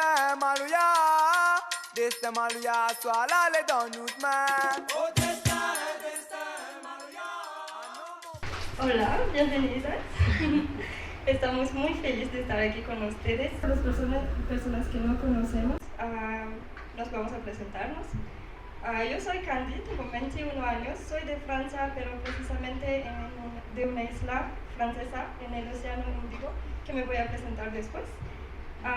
destin malouya, destin malouya, soit là les dans notre main. Oh destin, destin malouya. Hola, bienvenidas. Estamos muy felices de estar aquí con ustedes. Las personas que no conocemos, nos vamos a presentarnos. Yo soy Candy, tengo 21 años, soy de Francia, pero precisamente de una isla francesa en el Océano Índico, que me voy a presentar después.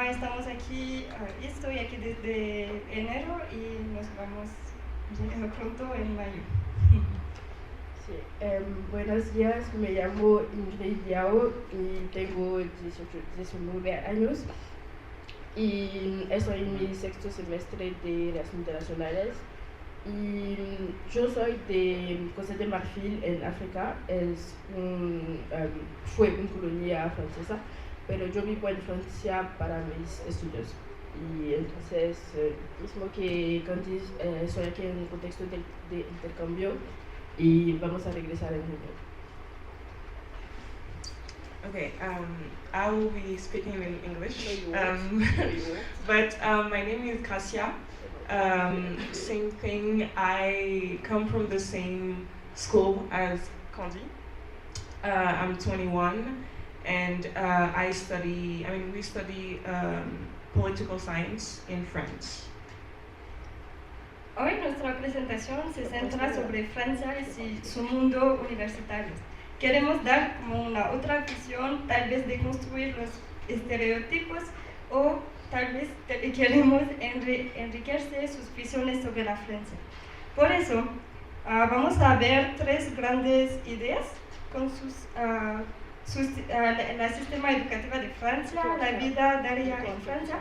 Estamos aquí, estoy aquí desde enero y nos vamos pronto en mayo. Sí, buenos días, me llamo Ingrid Yao y tengo 19 años y estoy en mi sexto semestre de Relaciones Internacionales y yo soy de Costa de Marfil en África, fue una colonia francesa, pero yo vivo en Francia para mis estudios. Y entonces, mismo que Candy, estoy aquí en un contexto de intercambio y vamos a regresar en junio. Okay, I will be speaking in English, but my name is Kasia. Same thing, I come from the same school as Candy. I'm 21 and we study political science in France. Hoy nuestra presentación se centra sobre Francia y su mundo universitario. Queremos dar como una otra visión, tal vez de construir los estereotipos o tal vez queremos enriquecer sus visiones sobre la Francia. Por eso, vamos a ver tres grandes ideas con la sistema educativa de Francia, la vida diaria en Francia,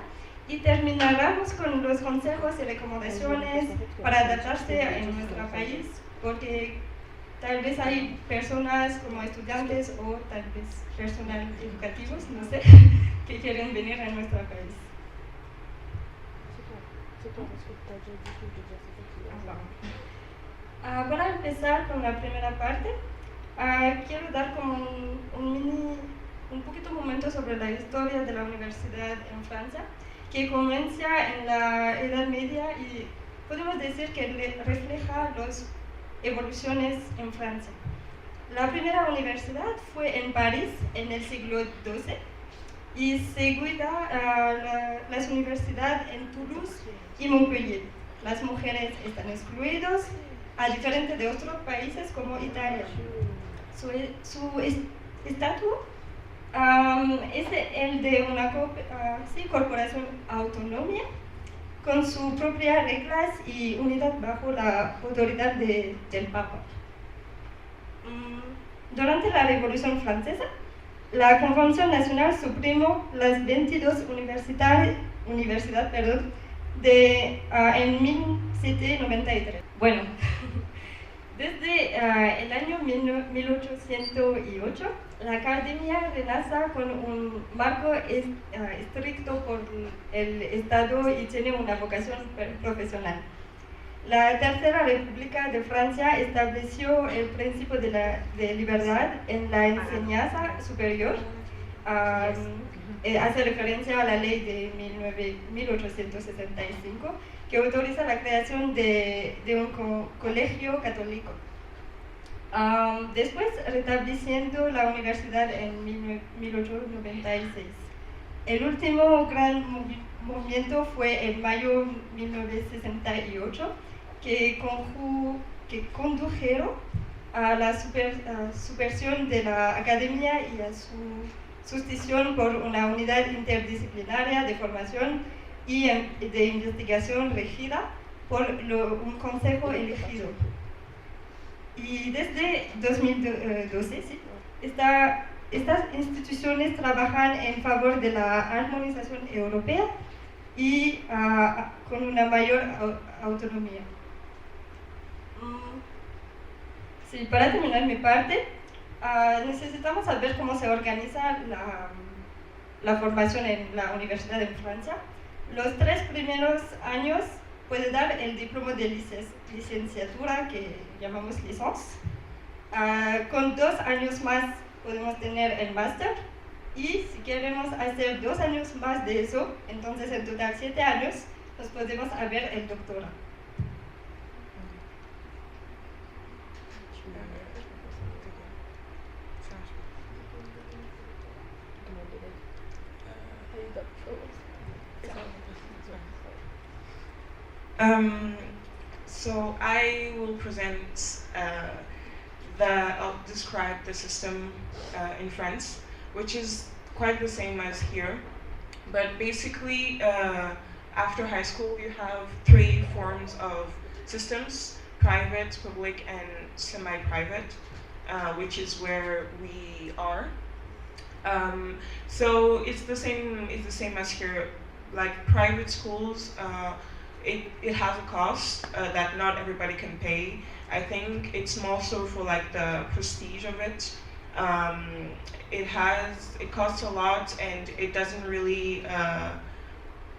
y terminaremos con los consejos y recomendaciones para adaptarse en nuestro país, porque tal vez hay personas como estudiantes o tal vez personal educativos, no sé, que quieren venir a nuestro país. Para empezar con la primera parte, quiero dar como un poquito momento sobre la historia de la universidad en Francia, que comienza en la Edad Media y podemos decir que refleja las evoluciones en Francia. La primera universidad fue en París en el siglo XII y seguida las universidades en Toulouse y Montpellier. Las mujeres están excluidas, a diferencia de otros países como Italia. Su estatus es el de una corporación autónoma con sus propias reglas y unidad bajo la autoridad del Papa. Durante la Revolución Francesa, la Convención Nacional suprimió las 22 universidades en 1793. Bueno, desde el año 1808, la academia renace con un marco estricto por el Estado y tiene una vocación profesional. La Tercera República de Francia estableció el principio de libertad en la enseñanza superior. Hace referencia a la ley de 1875 que autoriza la creación de un colegio católico. Después, restableciendo la universidad en 1896. El último gran movimiento fue en mayo de 1968, que condujeron a la subversión de la academia y a su sustitución por una unidad interdisciplinaria de formación y de investigación regida por un consejo elegido. Y desde 2012, estas instituciones trabajan en favor de la armonización europea y con una mayor autonomía. Sí, para terminar mi parte, necesitamos saber cómo se organiza la formación en la universidad en Francia. Los 3 primeros años puede dar el diploma de licenciatura que llamamos licence. Con 2 años más podemos tener el máster Y si queremos hacer 2 años más de eso, entonces en total 7 años, nos podemos haber el doctorado. So I will present I'll describe the system in France, which is quite the same as here. But basically, after high school, you have 3 forms of systems: private, public, and semi-private, which is where we are. So it's the same. It's the same as here. Like private schools, it has a cost that not everybody can pay. I think it's more so for like the prestige of it. It costs a lot, and it doesn't really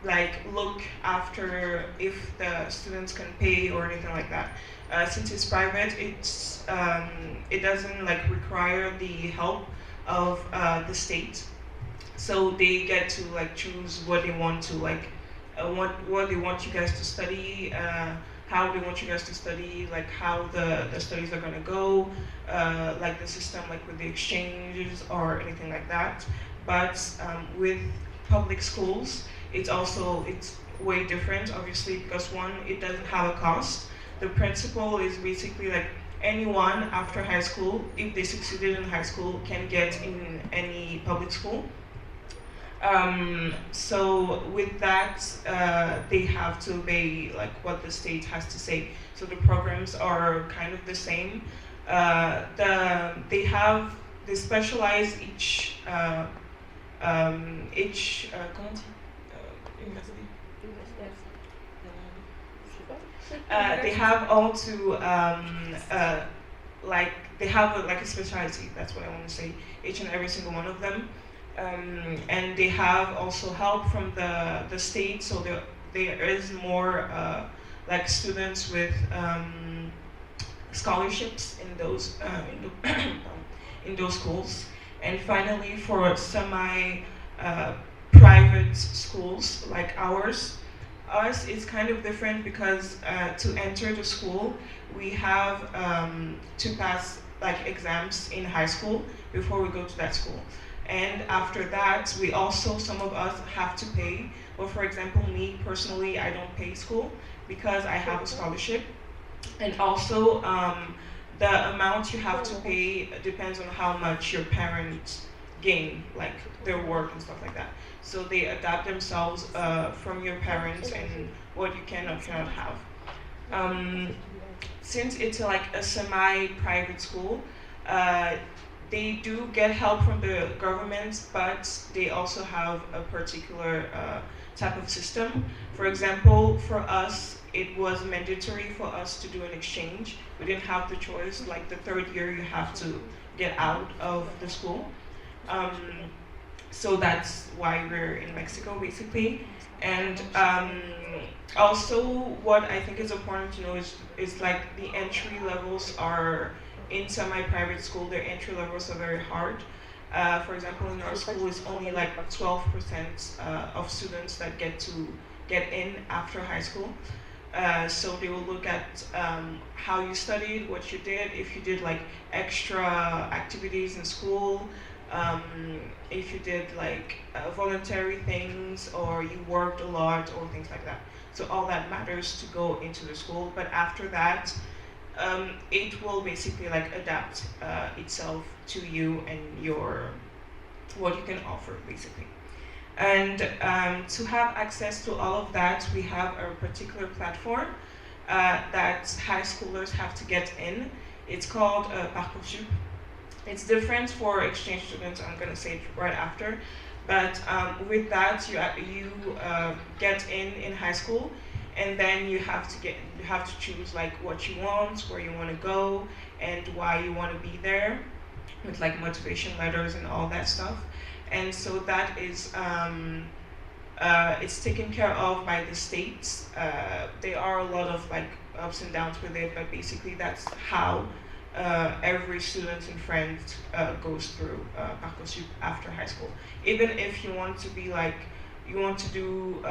like look after if the students can pay or anything like that. Since it's private, it doesn't like require the help of the state, so they get to like choose what they want to like, what they want you guys to study, how they want you guys to study, like how the studies are gonna go, like the system, like with the exchanges or anything like that. But with public schools, it's way different, obviously, because one, it doesn't have a cost. The principle is basically like anyone after high school, if they succeeded in high school, can get in any public school. So with that, they have to obey like what the state has to say. So the programs are kind of the same. They specialize each comment on dit? University. They have all to like they have like a specialty. That's what I want to say. Each and every single one of them. And they have also help from the state, so there is more like students with scholarships in those in those schools. And finally, for semi-private schools like ours is kind of different because to enter the school, we have to pass like exams in high school before we go to that school. And after that, some of us have to pay. Well, for example, me personally, I don't pay school because I have a scholarship. And also, the amount you have to pay depends on how much your parents gain, like their work and stuff like that. So they adapt themselves from your parents and what you can or cannot have. Since it's like a semi-private school, they do get help from the government, but they also have a particular type of system. For example, for us, it was mandatory for us to do an exchange. We didn't have the choice. Like the 3rd year, you have to get out of the school. So that's why we're in Mexico, basically. And also, what I think is important to know is like the entry levels are, in semi-private school, their entry levels are very hard. For example, in our school, it's only like 12% of students that get in after high school. So they will look at how you studied, what you did, if you did like extra activities in school, if you did like voluntary things, or you worked a lot, or things like that. So all that matters to go into the school. But after that, it will basically like adapt itself to you and what you can offer, basically. And to have access to all of that, we have a particular platform that high schoolers have to get in. It's called Parcoursup. It's different for exchange students. I'm going to say it right after. But with that, you get in high school, and then you have to choose like what you want, where you want to go, and why you want to be there, with like motivation letters and all that stuff. And so that is it's taken care of by the states. There are a lot of like ups and downs with it, but basically that's how every student in France goes through Parcoursup after high school. Even if you want to be like, you want to do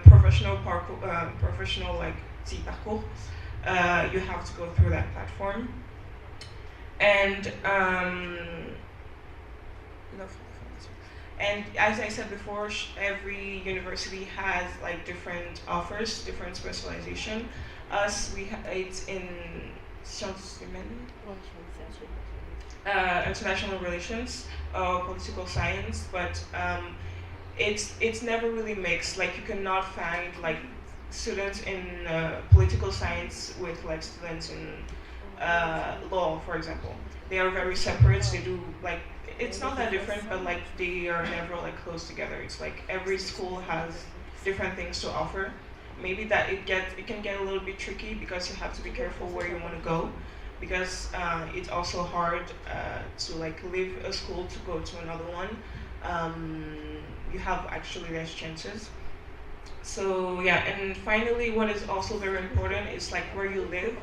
professional like parcours, you have to go through that platform. And as I said before, every university has like different offers, different specialization. Us, it's in sciences humaines, international relations, political science, but it's never really mixed. Like you cannot find like students in political science with like students in law, for example. They are very separate. They do like, it's not that different, but like they are never like close together. It's like every school has different things to offer. Maybe that it can get a little bit tricky because you have to be careful where you want to go, because it's also hard to like leave a school to go to another one. You have actually less chances. So yeah, and finally, what is also very important is like where you live.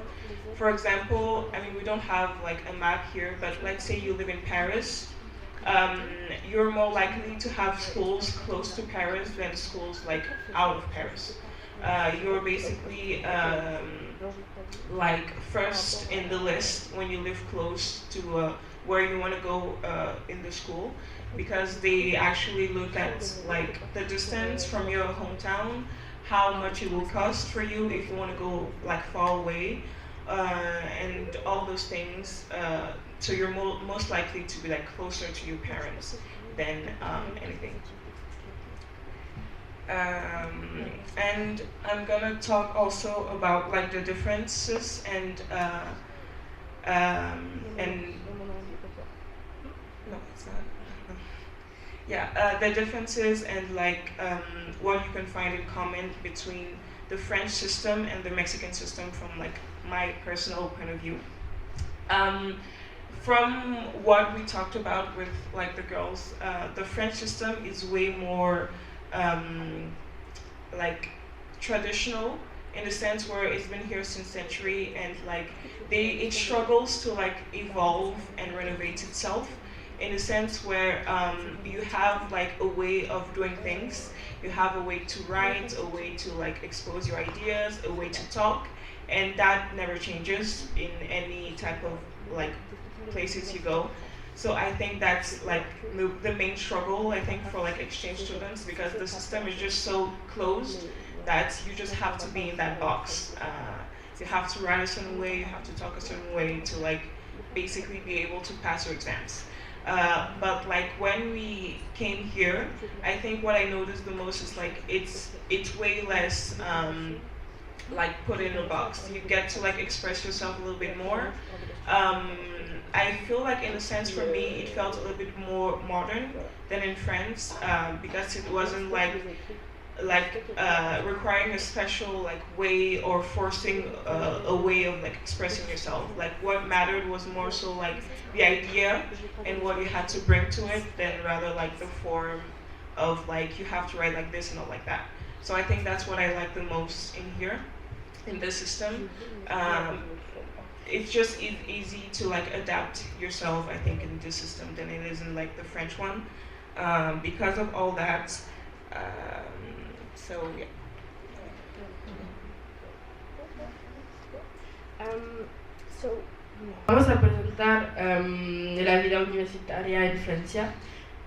For example, I mean, we don't have like a map here, but let's say you live in Paris. You're more likely to have schools close to Paris than schools like out of Paris. You're basically like first in the list when you live close to where you want to go in the school, because they actually look at like the distance from your hometown, how much it will cost for you if you want to go like far away, and all those things. So you're most likely to be like closer to your parents than anything. And I'm gonna talk also about like the differences and no, it's not. Yeah, the differences and like what you can find in common between the French system and the Mexican system from like my personal point of view. From what we talked about with like the girls, the French system is way more like traditional in the sense where it's been here since century, and like it struggles to like evolve and renovate itself, in a sense where you have like a way of doing things, you have a way to write, a way to like expose your ideas, a way to talk, and that never changes in any type of like places you go. So I think that's like the main struggle, I think, for like exchange students, because the system is just so closed that you just have to be in that box. You have to write a certain way, you have to talk a certain way to like basically be able to pass your exams. But like when we came here, I think what I noticed the most is like it's way less like put in a box. You get to like express yourself a little bit more. I feel like in a sense for me it felt a little bit more modern than in France, because it wasn't like requiring a special like way or forcing a way of like expressing yourself. Like what mattered was more so like the idea and what you had to bring to it, than rather like the form of like you have to write like this and not like that. So I think that's what I like the most in here, in this system. It's just easy to like adapt yourself, I think, in this system than it is in like the French one, because of all that. So yeah. Vamos a presentar la vida universitaria en Francia.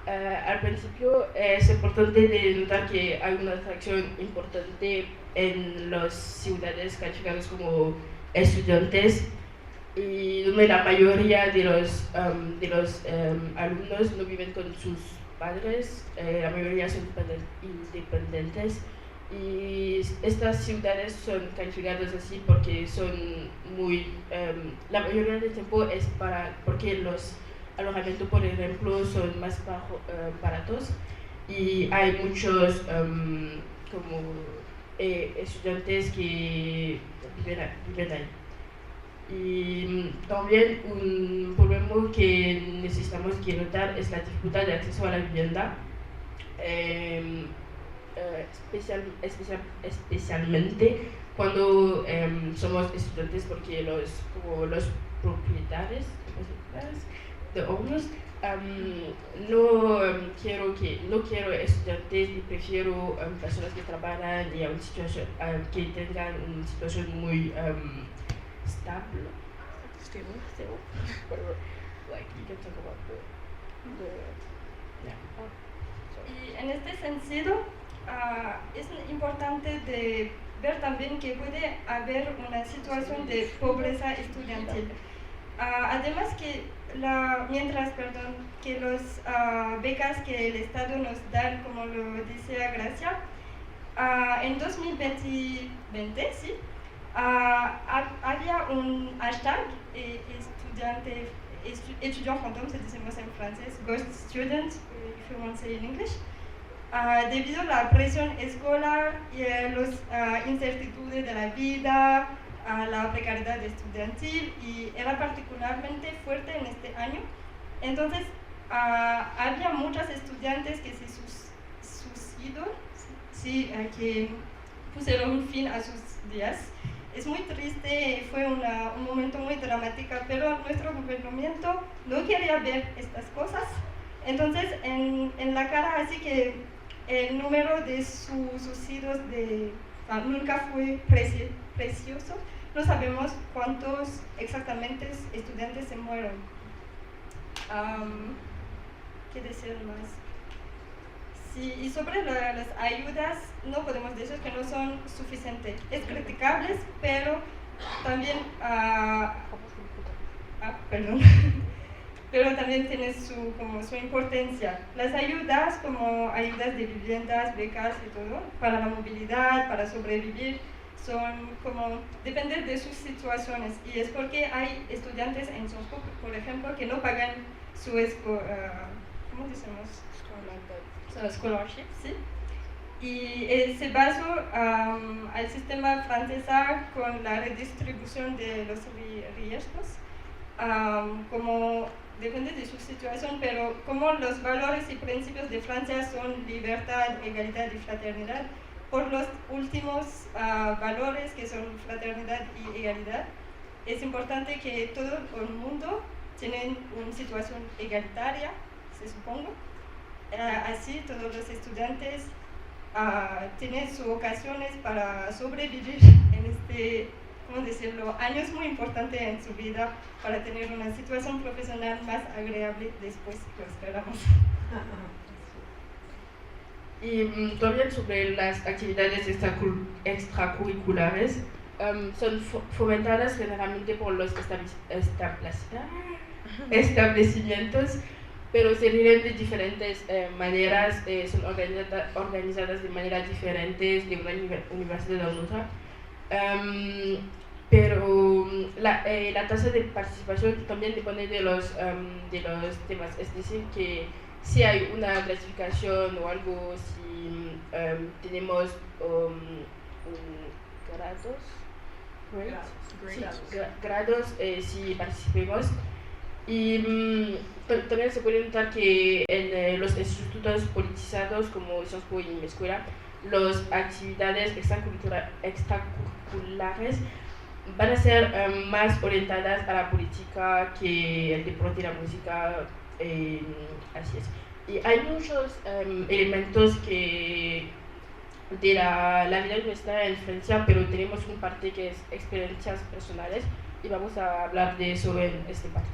Al principio es importante de notar que hay una atracción importante en las ciudades calificadas como estudiantes, y donde la mayoría de los alumnos no viven con sus padres, la mayoría son independientes, y estas ciudades son calificadas así porque son muy, la mayoría del tiempo es porque los alojamientos, por ejemplo, son más baratos, y hay muchos como estudiantes que viven ahí. Y también un problema que necesitamos que notar es la dificultad de acceso a la vivienda, especialmente cuando somos estudiantes, porque como los propietarios, the owners, no quiero estudiantes y prefiero personas que trabajan y que tengan una situación muy stable. Whatever. Like you can talk about Y en este sentido, es importante de ver también que puede haber una situación de pobreza estudiantil. Además que mientras que los becas que el Estado nos da, como lo decía Gracia, en 2020 sí, había un hashtag étudiant fantôme, se decimos en francés, ghost student, if you want to say in English, debido a la presión escolar y a las incertidumbres de la vida, a la precariedad estudiantil, y era particularmente fuerte en este año. Entonces, había muchos estudiantes que se suicidaron, que pusieron fin a sus días. Es muy triste, fue un momento muy dramático, pero nuestro gobierno no quería ver estas cosas. Entonces, en la cara, así que el número de suicidios nunca fue precioso. No sabemos cuántos exactamente estudiantes se mueren. ¿Qué decir más? Sí, y sobre las ayudas, no podemos decir que no son suficientes. Es criticables, pero también, perdón, pero también tiene su importancia. Las ayudas, como ayudas de viviendas, becas y todo, para la movilidad, para sobrevivir, son como, dependen de sus situaciones, y es porque hay estudiantes en Sosco, por ejemplo, que no pagan su ¿cómo decimos? Scholarship, ¿sí? Y se basó al sistema francés con la redistribución de los riesgos, como depende de su situación, pero como los valores y principios de Francia son libertad, igualdad y fraternidad, por los últimos valores que son fraternidad y igualdad, es importante que todo el mundo tiene una situación igualitaria, se supongo. Así todos los estudiantes tienen sus ocasiones para sobrevivir en este, ¿cómo decirlo?, años muy importantes en su vida, para tener una situación profesional más agradable después, lo esperamos. Y también sobre las actividades extracurriculares, son fomentadas generalmente por los establecimientos, pero se rigen de diferentes maneras, son organizadas de maneras diferentes de una universidad a otra. Pero la tasa de participación también depende de los temas, es decir, que si hay una clasificación o algo, si tenemos grados, si participemos. Y también se puede notar que en los institutos politizados como Sosco y mi escuela, las actividades extracurriculares van a ser más orientadas a la política que el deporte y la música, así es. Y hay muchos elementos que de la vida nuestra en Francia, pero tenemos una parte que es experiencias personales, y vamos a hablar de eso en este parte.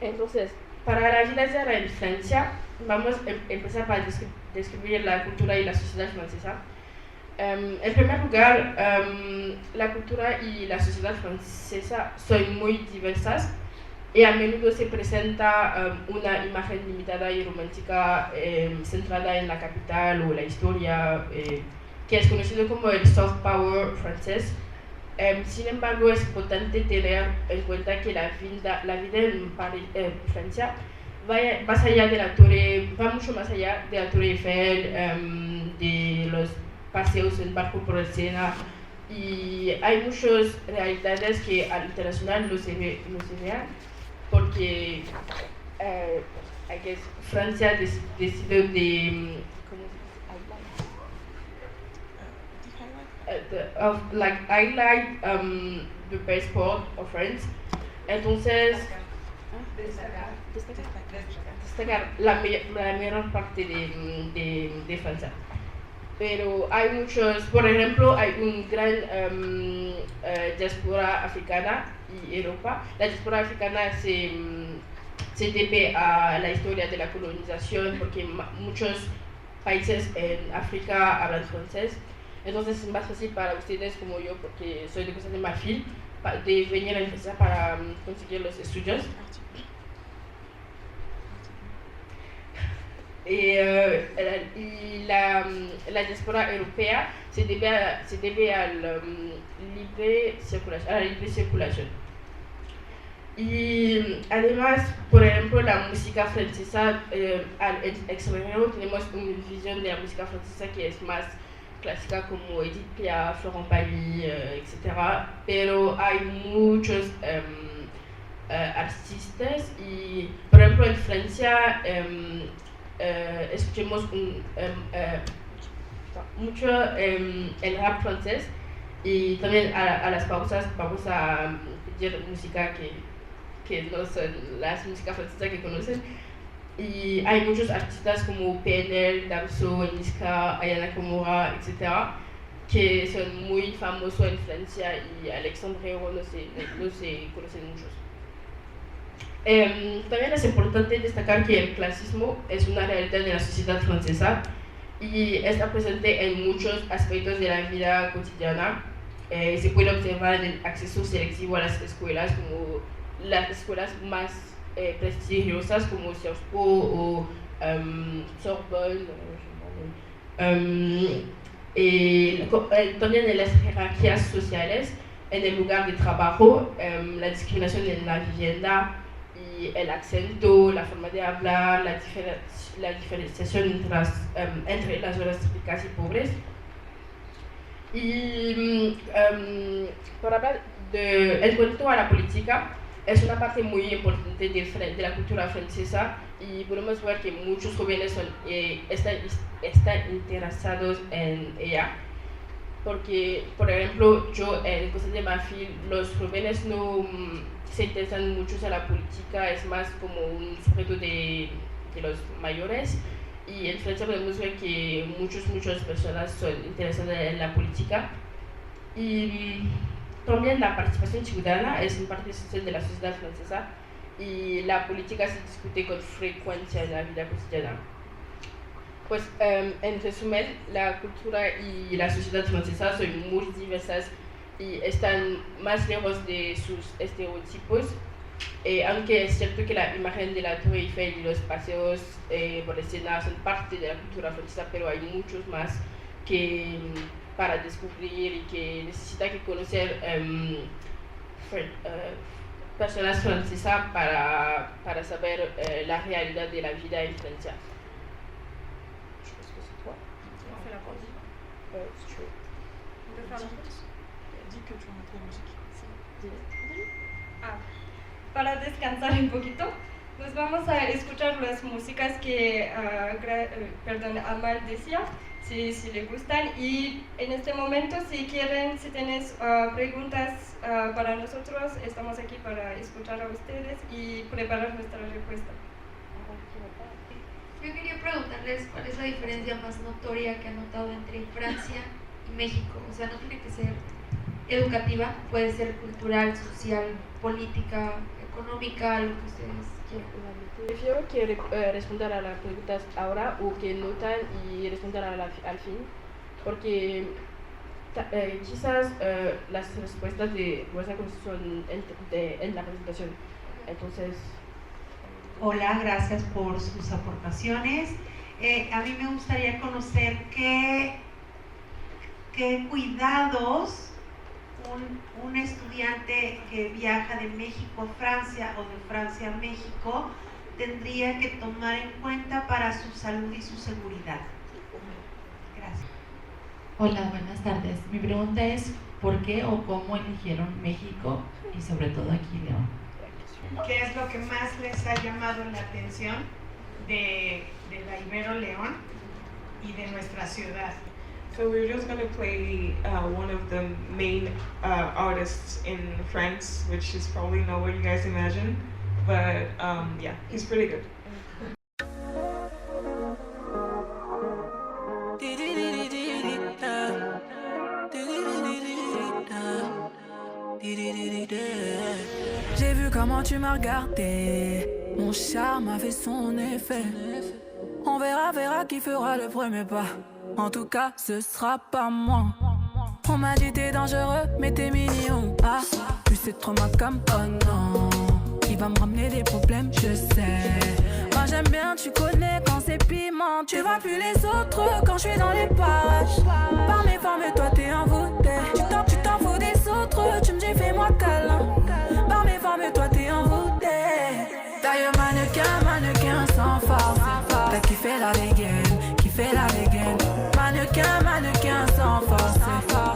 Entonces, para la vida en Francia, vamos a empezar para describir la cultura y la sociedad francesa. En primer lugar, la cultura y la sociedad francesa son muy diversas, y a menudo se presenta una imagen limitada y romántica centrada en la capital o la historia, que es conocido como el soft power francés. Sin embargo, es importante tener en cuenta que la vida en Francia va mucho más allá de la Torre Eiffel, de los paseos en barco por el Sena, y hay muchas realidades que al internacional no se vean, porque I guess, Francia decidió de, ¿cómo se dice? Highlight the best part of France. Entonces, destacar la mayor parte de Francia. Pero hay muchos, por ejemplo, hay un gran diáspora africana y Europa. La diáspora africana se debe a la historia de la colonización, porque muchos países en África hablan francés. Entonces es más fácil para ustedes como yo, porque soy de Costa de Marfil, de venir a Francia para conseguir los estudios. Y la diáspora europea se debe a la libre circulación. Y además, por ejemplo, la música francesa, al extranjero tenemos una visión de la música francesa que es más clásica, como Edith Piaf, Florent Pagny, etc. Pero hay muchos artistas y, por ejemplo, en Francia escuchamos mucho el rap francés, y también a las pausas vamos a pedir música que no son las músicas francesas que conocen. Y hay muchos artistas como PNL, Damso, Niska, Ayana Kamura, etc., que son muy famosos en Francia, y al extranjero no se conocen muchos. También es importante destacar que el clasismo es una realidad de la sociedad francesa y está presente en muchos aspectos de la vida cotidiana. Se puede observar en el acceso selectivo a las escuelas, como las escuelas más prestigiosas como Sciences Po o Sorbonne, también en las jerarquías sociales, en el lugar de trabajo, la discriminación en la vivienda, y el acento, la forma de hablar, la diferenciación entre las zonas ricas y pobres. Y por hablar en cuanto a la política, es una parte muy importante de la cultura francesa, y podemos ver que muchos jóvenes están interesados en ella. Porque, por ejemplo, yo en Costa de Marfil, los jóvenes no se interesan mucho en la política, es más como un sujeto de los mayores. Y en Francia podemos ver que muchas personas son interesadas en la política. Y también la participación ciudadana es una parte esencial de la sociedad francesa, y la política se discute con frecuencia en la vida cotidiana. Pues en resumen, la cultura y la sociedad francesa son muy diversas y están más lejos de sus estereotipos, aunque es cierto que la imagen de la Torre Eiffel y los paseos por la escena son parte de la cultura francesa, pero hay muchos más que para descubrir y que necesita que conocer personas francesas para saber la realidad de la vida en Francia. Para descansar un poquito, pues vamos a escuchar las músicas que Amal decía, si le gustan, y en este momento si tienes preguntas para nosotros, estamos aquí para escuchar a ustedes y preparar nuestra respuesta. Yo quería preguntarles cuál es la diferencia más notoria que han notado entre Francia y México. O sea, no tiene que ser educativa, puede ser cultural, social, política, económica, lo que ustedes quieran. Prefiero que respondan a las preguntas ahora, o que notan y respondan al fin, porque quizás las respuestas de vuestra son en la presentación. Entonces, hola, gracias por sus aportaciones. A mí me gustaría conocer qué cuidados un estudiante que viaja de México a Francia o de Francia a México tendría que tomar en cuenta para su salud y su seguridad. Gracias. Hola, buenas tardes. Mi pregunta es ¿por qué o cómo eligieron México y sobre todo aquí León? ¿Qué es lo que más les ha llamado la atención de la Ibero León y de nuestra ciudad. So we're just gonna play one of the main artists in France, which is probably not what you guys imagine, but yeah, he's pretty good. J'ai vu comment tu m'as regardé, mon charme a fait son effet. On verra qui fera le premier pas. En tout cas, ce sera pas moi. On m'a dit t'es dangereux, mais t'es mignon. Ah, plus c'est trop ma comme oh non. Il va me ramener des problèmes, je sais. Moi j'aime bien, tu connais quand c'est piment. Tu vois plus les autres quand je suis dans les parages. Par mes formes, toi t'es envoûté. Tu t'en fous des autres, tu me dis fais-moi câlin. Par mes formes, toi t'es envoûté. D'ailleurs mannequin sans force. T'as kiffé la dégaine, kiffé la dégaine. Mannequin sans force.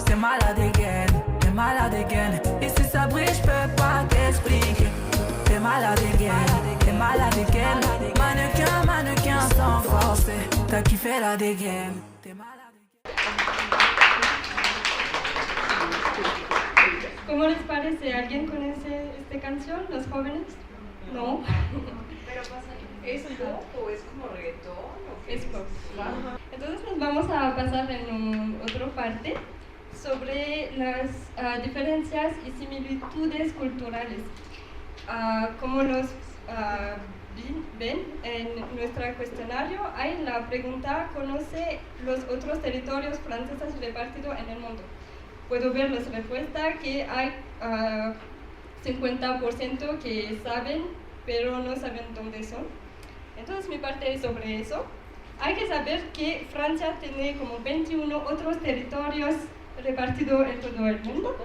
T'es malade again. Et si ça brille, je peux pas t'expliquer. T'es malade again. Mannequin sans force. T'as kiffé la dégaine. ¿Cómo les parece? ¿Alguien conoce esta canción? ¿Los jóvenes? No. Pero ¿es pop o es como reggaetón? Es pop. Entonces nos vamos a pasar en otra parte sobre las diferencias y similitudes culturales. Como nos ven en nuestro cuestionario, hay la pregunta: ¿conoce los otros territorios franceses repartidos en el mundo? Puedo ver las respuestas que hay 50% que saben, pero no saben dónde son. Entonces mi parte es sobre eso. Hay que saber que Francia tiene como 21 otros territorios repartidos en todo el mundo.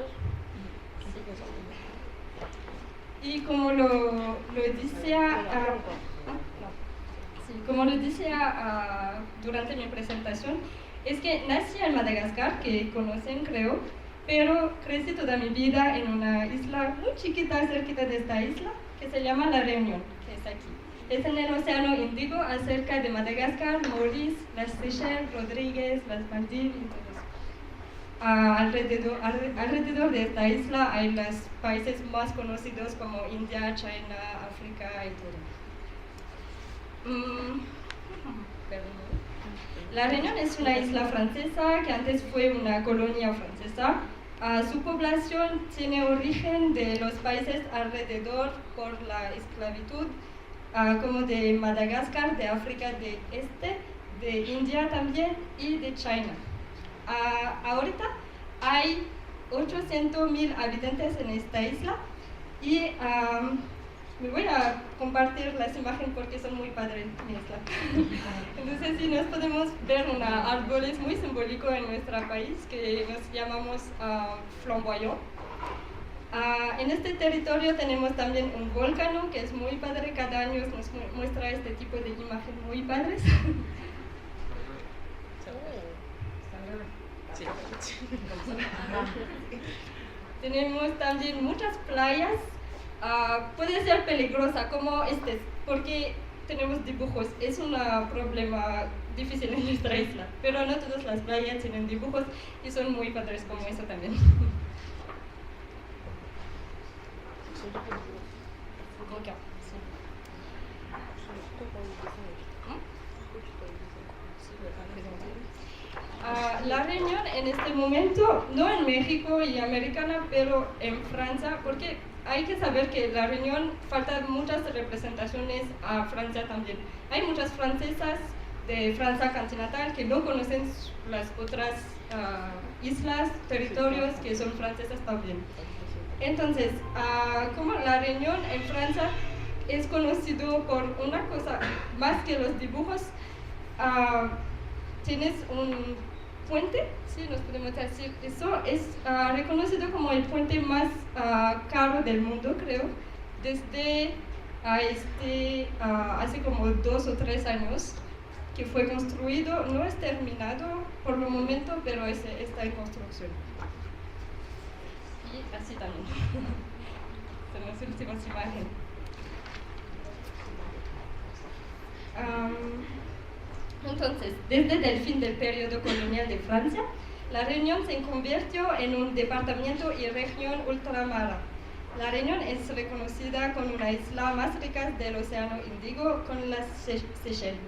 Y como lo decía durante mi presentación, es que nací en Madagascar, que conocen creo, pero crecí toda mi vida en una isla muy chiquita cerquita de esta isla, que se llama La Reunión, que es aquí. Es en el Océano Índico, cerca de Madagascar, Maurice, las Seychelles, Rodríguez, las Maldivas y todo eso. Alrededor de esta isla hay los países más conocidos como India, China, África y todo. La Reunión es una isla francesa que antes fue una colonia francesa. Su población tiene origen de los países alrededor por la esclavitud, como de Madagascar, de África del Este, de India también y de China. Ahorita hay 800.000 habitantes en esta isla y me voy a compartir las imágenes porque son muy padres mi isla. Entonces sí, nos podemos ver árboles muy simbólicos en nuestro país que nos llamamos flamboyant. En este territorio tenemos también un volcán que es muy padre, cada año nos muestra este tipo de imágenes muy padres. Tenemos también muchas playas. Puede ser peligrosa como porque tenemos dibujos. Es un problema difícil en nuestra isla, pero no todas las playas tienen dibujos y son muy padres como eso también. La Reunión en este momento, no en México y Americana, pero en Francia, porque hay que saber que la Reunión faltan muchas representaciones a Francia también. Hay muchas francesas de Francia continental que no conocen las otras islas, territorios que son francesas también. Entonces, como la Reunión en Francia es conocido por una cosa más que los dibujos, tienes un puente, sí, nos podemos decir eso, es reconocido como el puente más caro del mundo, creo, desde hace como 2 o 3 años que fue construido, no es terminado por el momento, pero está en construcción. Y así también. Son las últimas imágenes. Entonces, desde el fin del periodo colonial de Francia, la Reunión se convirtió en un departamento y región ultramar. La Reunión es reconocida como una isla más rica del Océano Índico con las Seychelles.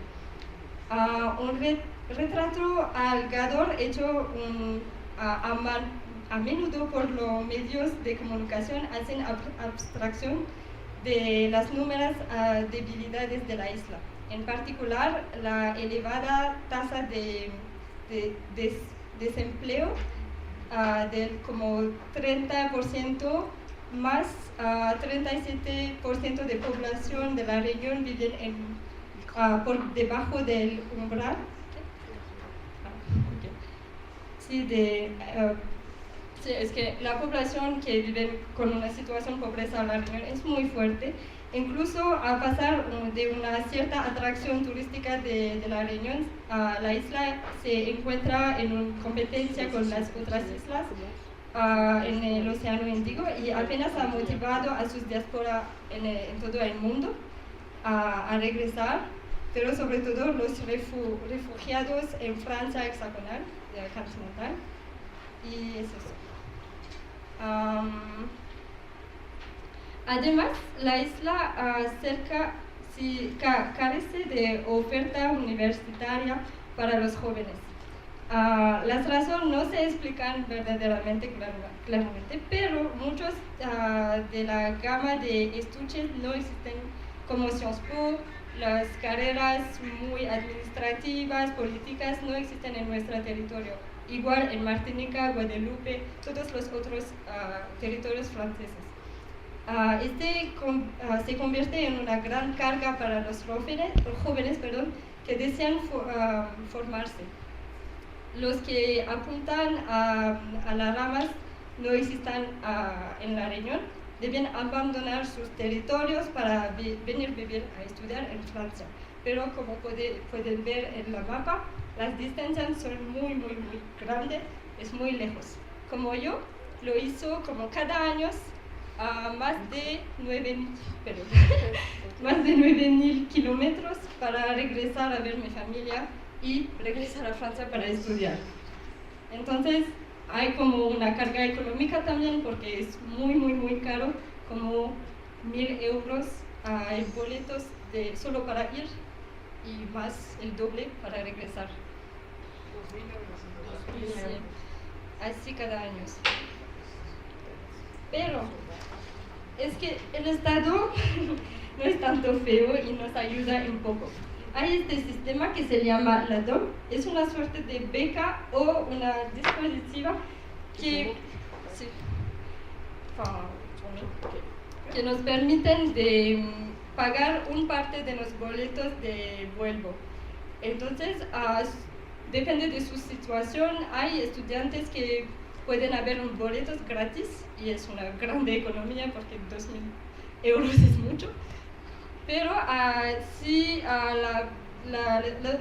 Un retrato algador hecho a menudo por los medios de comunicación hacen abstracción de las números debilidades de la isla. En particular, la elevada tasa de desempleo del como 30%, más 37% de población de la región viven por debajo del umbral. Sí, es que la población que vive con una situación de pobreza en la región es muy fuerte. Incluso a pasar de una cierta atracción turística de la región, la isla se encuentra en una competencia con las otras islas en el Océano Índico y apenas ha motivado a sus diáspora en todo el mundo a regresar, pero sobre todo los refugiados en Francia hexagonal, continental, y es eso. Además, la isla carece de oferta universitaria para los jóvenes. Las razones no se explican verdaderamente claramente, pero muchos de la gama de estudios no existen, como Sciences Po. Las carreras muy administrativas, políticas, no existen en nuestro territorio. Igual en Martinica, Guadalupe, todos los otros territorios franceses. Se convierte en una gran carga para los jóvenes que desean formarse. Los que apuntan a las ramas no existan en la región, deben abandonar sus territorios para venir a vivir a estudiar en Francia. Pero como pueden ver en la mapa, las distancias son muy grandes, es muy lejos. Como yo, lo hizo como cada año más de 9.000 kilómetros para regresar a ver mi familia y regresar a Francia para estudiar. Entonces, hay como una carga económica también porque es muy caro, como 1.000 euros hay boletos solo para ir y más el doble para regresar. 2.000 euros. Sí, así cada año. Pero es que el Estado no es tanto feo y nos ayuda un poco. Hay este sistema que se llama la DOM, es una suerte de beca o una dispositiva que nos permiten de pagar un parte de los boletos de vuelo. Entonces, depende de su situación, hay estudiantes que pueden haber boletos gratis y es una grande economía porque 2.000 euros es mucho. Pero si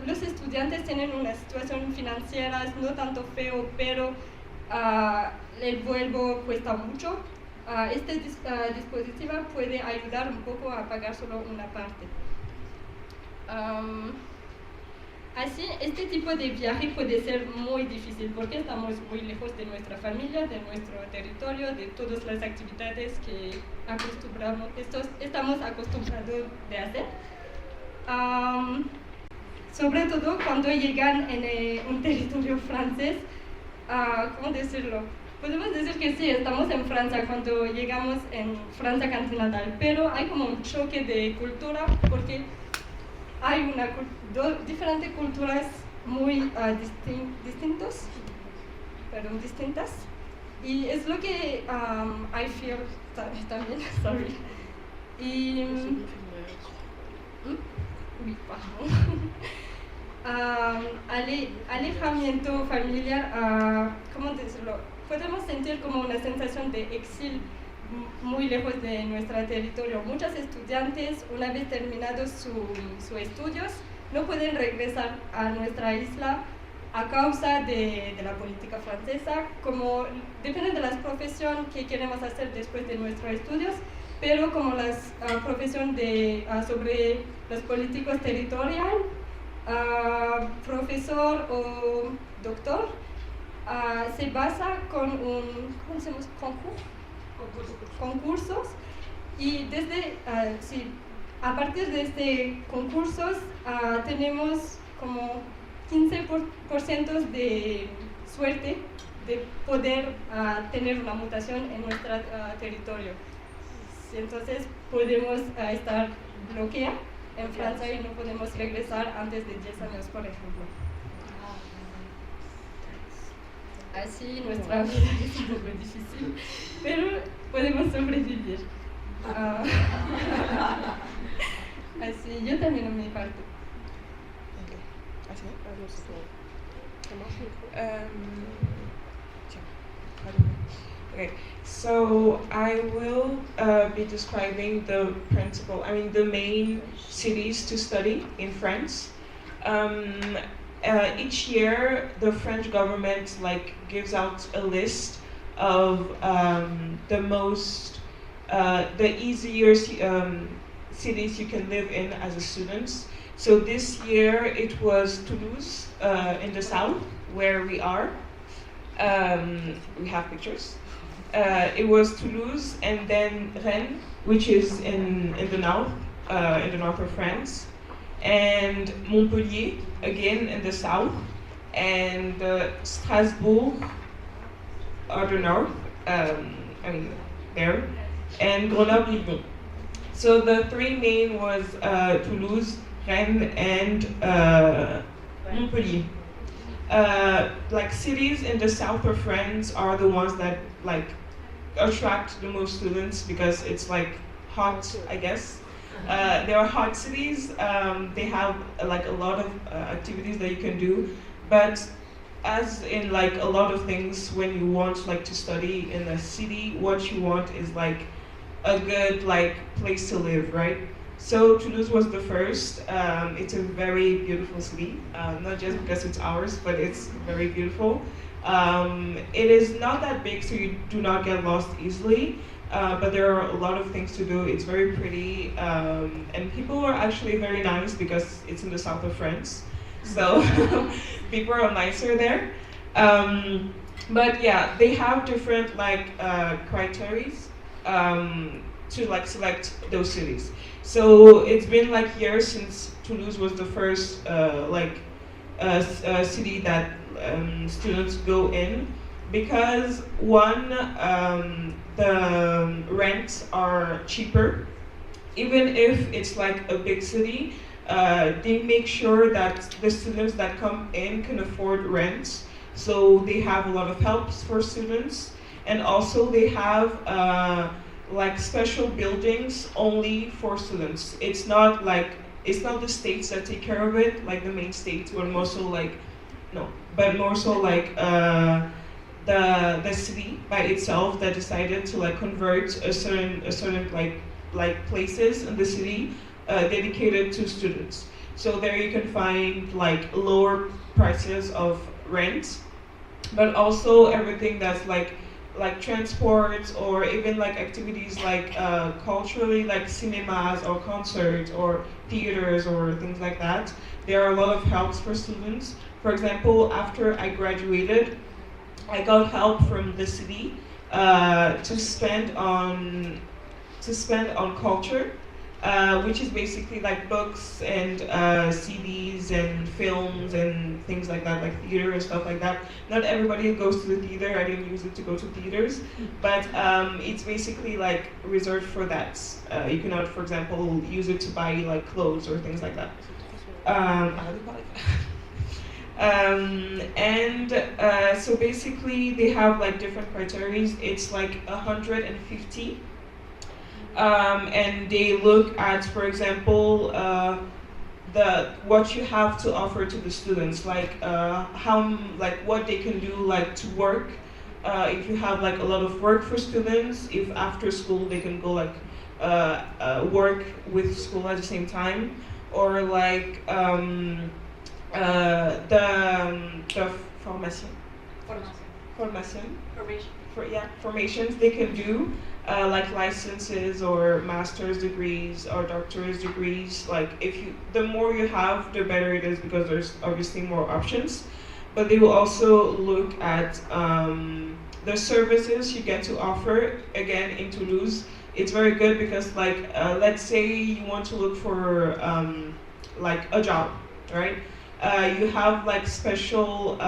los estudiantes tienen una situación financiera no tanto feo, pero el vuelo cuesta mucho, este dispositivo puede ayudar un poco a pagar solo una parte. Así, este tipo de viaje puede ser muy difícil porque estamos muy lejos de nuestra familia, de nuestro territorio, de todas las actividades que estamos acostumbrados de hacer. Sobre todo cuando llegan en un territorio francés, ¿cómo decirlo? Podemos decir que sí, estamos en Francia cuando llegamos en Francia continental, pero hay como un choque de cultura porque hay diferentes culturas muy distintas, y es lo que I feel también, sorry. Y, alejamiento familiar, ¿cómo decirlo? Podemos sentir como una sensación de exilio muy lejos de nuestro territorio. Muchos estudiantes, una vez terminados sus estudios, no pueden regresar a nuestra isla a causa de la política francesa. Como depende de la profesión que queremos hacer después de nuestros estudios, pero como la profesión sobre los políticos territoriales, profesor o doctor, se basa con concursos y a partir de este concursos tenemos como 15% de suerte de poder tener una mutación en nuestro territorio. Entonces podemos estar bloqueados en Francia y no podemos regresar antes de 10 años, por ejemplo. Así nuestra vida es muy difícil, pero podemos sobrevivir. Así, yo también en mi parte. Okay, so I will be describing the main cities to study in France. Each year, the French government gives out a list of the easier cities you can live in as a student. So this year it was Toulouse in the south, where we are. We have pictures. It was Toulouse, and then Rennes, which is in the north of France, and Montpellier, again in the south, and Strasbourg, the north, there, and Grenoble. So the three main was Toulouse, Rennes, and Montpellier. Cities in the south of France are the ones that attract the most students because it's hot, I guess. They are hot cities. They have a lot of activities that you can do, but as in a lot of things, when you want to study in a city, what you want is a good place to live, right? So Toulouse was the first. It's a very beautiful city, not just because it's ours, but it's very beautiful. It is not that big, so you do not get lost easily, but there are a lot of things to do. It's very pretty, and people are actually very nice because it's in the south of France, so people are nicer there. But yeah, they have different criteria to select those cities. So it's been years since Toulouse was the first city that students go in, because one, the rents are cheaper. Even if it's a big city, they make sure that the students that come in can afford rent. So they have a lot of helps for students, and also they have special buildings only for students. It's not the states that take care of it, the main states, but more so the city by itself that decided to convert a certain places in the city dedicated to students. So there you can find lower prices of rent, but also everything that's like transport, or even activities culturally, cinemas or concerts or theaters or things like that. There are a lot of helps for students. For example, after I graduated, I got help from the city to spend on culture, which is basically books and CDs and films and things like that, theater and stuff like that. Not everybody goes to the theater. I didn't use it to go to theaters, but it's basically reserved for that. You cannot, for example, use it to buy clothes or things like that. So basically they have different criteria. It's 150. And they look at, for example, what you have to offer to the students, what they can do to work. If you have a lot of work for students, if after school they can go work with school at the same time, or the formations they can do like licenses or master's degrees or doctorate degrees. Like the more you have, the better it is because there's obviously more options. But they will also look at the services you get to offer. Again, in Toulouse, it's very good because let's say you want to look for like a job, right? You have like special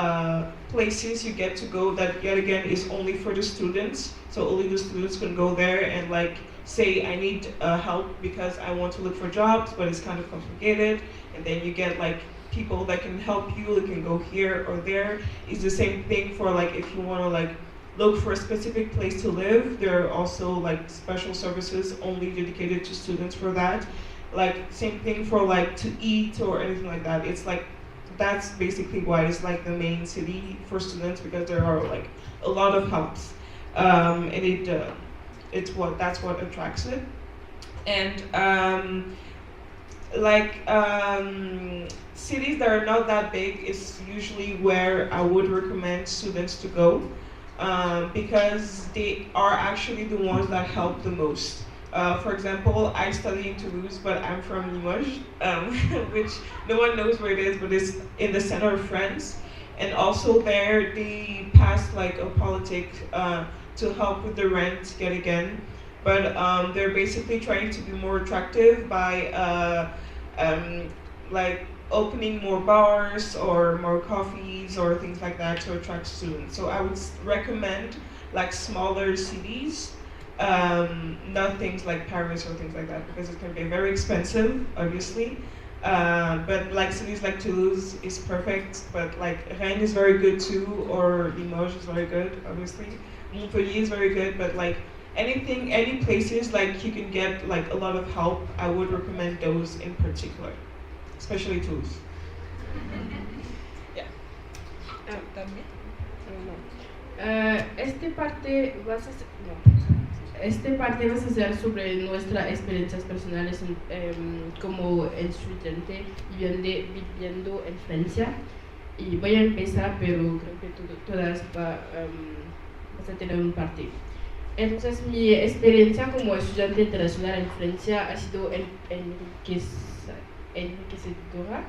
places you get to go that yet again is only for the students. So only the students can go there and like say I need help because I want to look for jobs, but it's kind of complicated. And then you get like people that can help you. They can go here or there. It's the same thing for like if you want to like look for a specific place to live. There are also like special services only dedicated to students for that. Like same thing for like to eat or anything like that. It's like that's basically why it's like the main city for students because there are like a lot of helps, and that's what attracts it. And cities that are not that big is usually where I would recommend students to go, because they are actually the ones that help the most. For example, I study in Toulouse, but I'm from Limoges, which no one knows where it is, but it's in the center of France. And also there, they passed like a politic to help with the rent yet again. But they're basically trying to be more attractive by like opening more bars or more coffees or things like that to attract students. So I would recommend like smaller cities. Not things like Paris or things like that because it can be very expensive, obviously. But like cities like Toulouse is perfect, but like Rennes is very good too, or Limoges is very good, obviously. Montpellier is very good, but like any places like you can get like a lot of help, I would recommend those in particular, especially Toulouse. Yeah. También. Este parte va a ser sobre nuestras experiencias personales como estudiante viviendo en Francia. Y voy a empezar, pero creo que todas vas a tener un parte. Entonces, mi experiencia como estudiante internacional en Francia ha sido enriquecedora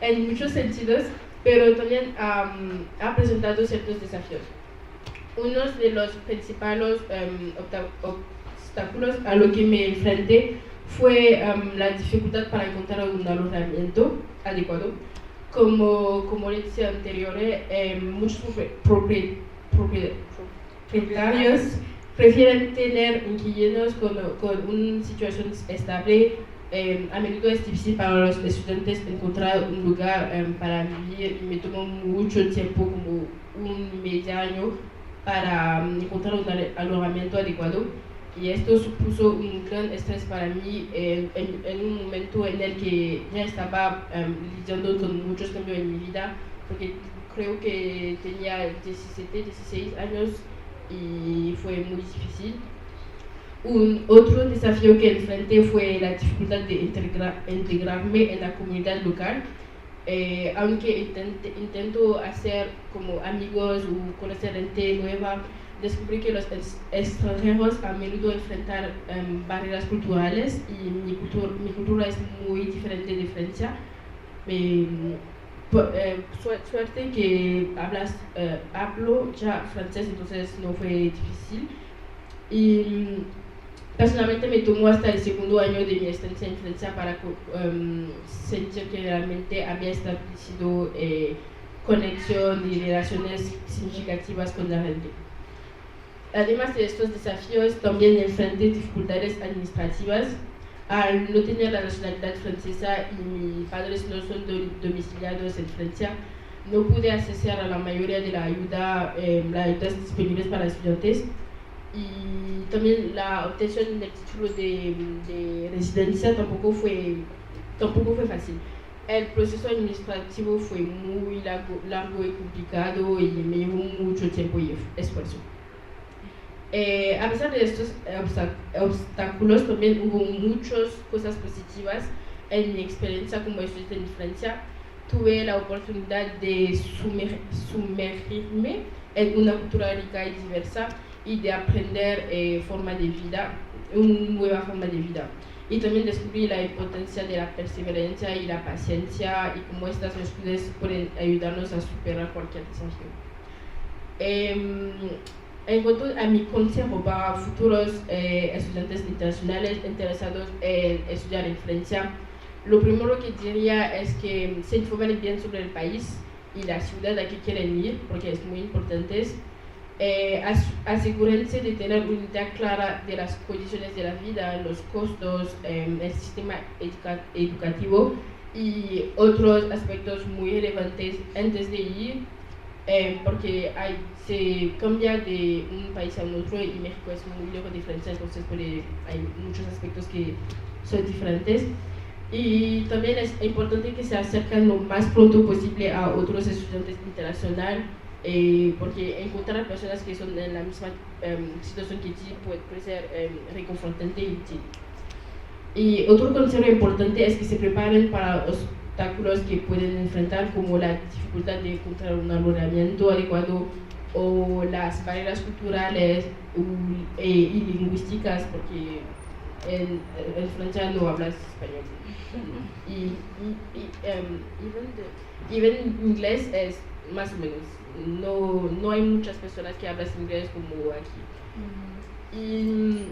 en muchos sentidos, pero también ha presentado ciertos desafíos. Uno de los principales obstáculos a lo que me enfrenté fue la dificultad para encontrar un alojamiento adecuado. Como le decía anterior, muchos propietarios prefieren tener inquilinos con una situación estable. A menudo es difícil para los estudiantes encontrar un lugar para vivir y me tomó mucho tiempo, como un medio año, para encontrar un alojamiento adecuado, y esto supuso un gran estrés para mí en un momento en el que ya estaba lidiando con muchos cambios en mi vida, porque creo que tenía 17, 16 años y fue muy difícil. Otro desafío que enfrenté fue la dificultad de integrarme en la comunidad local. Aunque intento hacer como amigos o conocer gente nueva, descubrí que los extranjeros a menudo enfrentan barreras culturales y mi cultura es muy diferente de Francia. Suerte que hablo ya francés, entonces no fue difícil. Y personalmente me tomó hasta el segundo año de mi estancia en Francia para sentir que realmente había establecido conexión y relaciones significativas con la gente. Además de estos desafíos, también enfrenté dificultades administrativas. Al no tener la nacionalidad francesa y mis padres no son domiciliados en Francia, no pude acceder a la mayoría de las ayudas disponibles para estudiantes. Y también la obtención del título de residencia tampoco fue fácil. El proceso administrativo fue muy largo y complicado y me llevó mucho tiempo y esfuerzo. A pesar de estos obstáculos, también hubo muchas cosas positivas en mi experiencia como estudiante en Francia. Tuve la oportunidad de sumergirme en una cultura rica y diversa, y de aprender una nueva forma de vida. Y también descubrí la importancia de la perseverancia y la paciencia y cómo estas virtudes pueden ayudarnos a superar cualquier desafío. En cuanto a mi consejo para futuros estudiantes internacionales interesados en estudiar en Francia, lo primero que diría es que se informen bien sobre el país y la ciudad a que quieren ir, porque es muy importante. Asegúrense de tener una idea clara de las condiciones de la vida, los costos, el sistema educativo y otros aspectos muy relevantes antes de ir, porque se cambia de un país a otro y México es muy lejos de Francia, entonces hay muchos aspectos que son diferentes. Y también es importante que se acerquen lo más pronto posible a otros estudiantes internacionales, porque encontrar personas que son en la misma situación que ti puede ser reconfortante y útil. Y otro consejo importante es que se preparen para obstáculos que pueden enfrentar, como la dificultad de encontrar un alojamiento adecuado o las barreras culturales y lingüísticas, porque en Francia no hablas español. Even inglés es más o menos. No hay muchas personas que hablan inglés como aquí. Y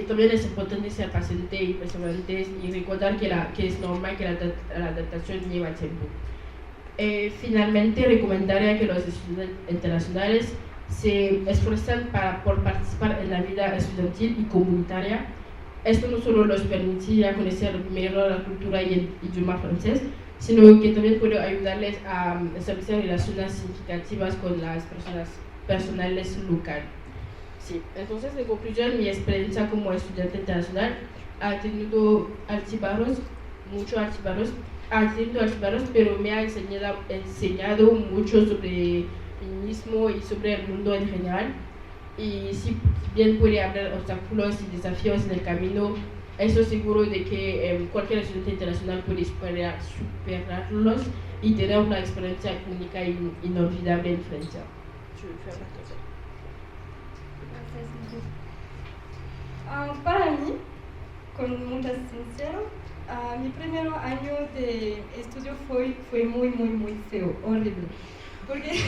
también es importante ser paciente y perseverante y recordar que es normal que la adaptación lleva tiempo. Finalmente, recomendaría que los estudiantes internacionales se esfuerzan por participar en la vida estudiantil y comunitaria. Esto no solo los permitiría conocer mejor la cultura y el idioma francés, sino que también puede ayudarles a establecer relaciones significativas con las personas personales locales. Sí. Entonces, en conclusión, mi experiencia como estudiante internacional ha tenido muchos altibajos, pero me ha enseñado mucho sobre mí mismo y sobre el mundo en general. Y si bien puede haber obstáculos y desafíos en el camino, estoy seguro de que cualquier estudiante internacional puede superarlos y tener una experiencia única e inolvidable en Francia. Para mí, con mucho sincero, mi primer año de estudio fue muy feo, horrible. Porque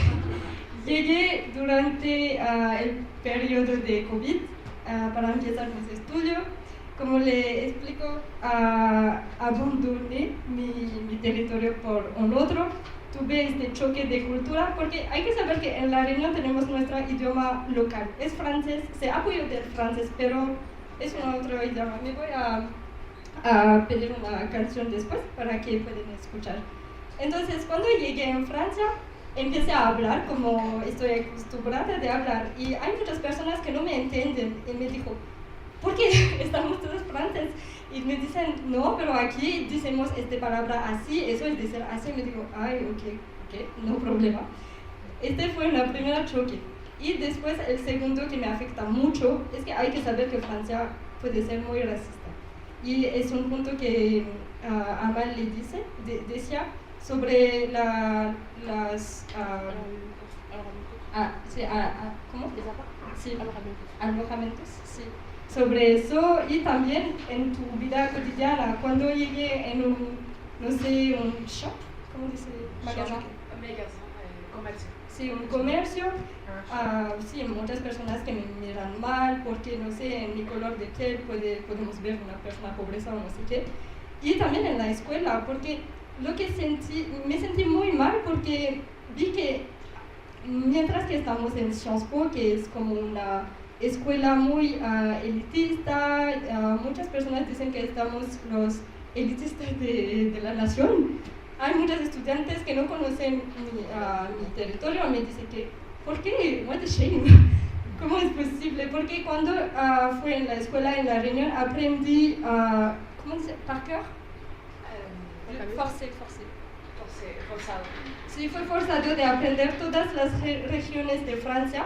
llegué durante el periodo de COVID para empezar mis estudios. Como le explico, abandoné mi territorio por un otro. Tuve este choque de cultura, porque hay que saber que en La Reunión tenemos nuestro idioma local. Es francés, se apoya del francés, pero es un otro idioma. Me voy a pedir una canción después para que puedan escuchar. Entonces, cuando llegué en Francia, empecé a hablar como estoy acostumbrada de hablar, y hay muchas personas que no me entienden y me dijo, ¿por qué estamos todos franceses? Y me dicen, no, pero aquí decimos esta palabra así, eso es decir así. Me digo, ay, ok, no problema. Este fue el primer choque. Y después el segundo que me afecta mucho es que hay que saber que Francia puede ser muy racista. Y es un punto que Amal le decía sobre las ¿cómo? Sí, alojamientos, sí. Sobre eso, y también en tu vida cotidiana, cuando llegué en un shop, ¿cómo dice? Magazine. Comercio. Sí, un comercio. Sí, muchas personas que me miran mal porque, no sé, en mi color de piel podemos ver una persona pobreza o no sé qué. Y también en la escuela, porque me sentí muy mal porque vi que mientras que estamos en Sciences Po, que es como una escuela muy elitista, muchas personas dicen que estamos los elitistas de la nación. Hay muchos estudiantes que no conocen mi territorio, me dicen que, ¿por qué? What a shame. ¿Cómo es posible? Porque cuando fui en la escuela en La Reunión aprendí, ¿cómo dice? Par cœur. Forzado. Sí, fue forzado de aprender todas las regiones de Francia.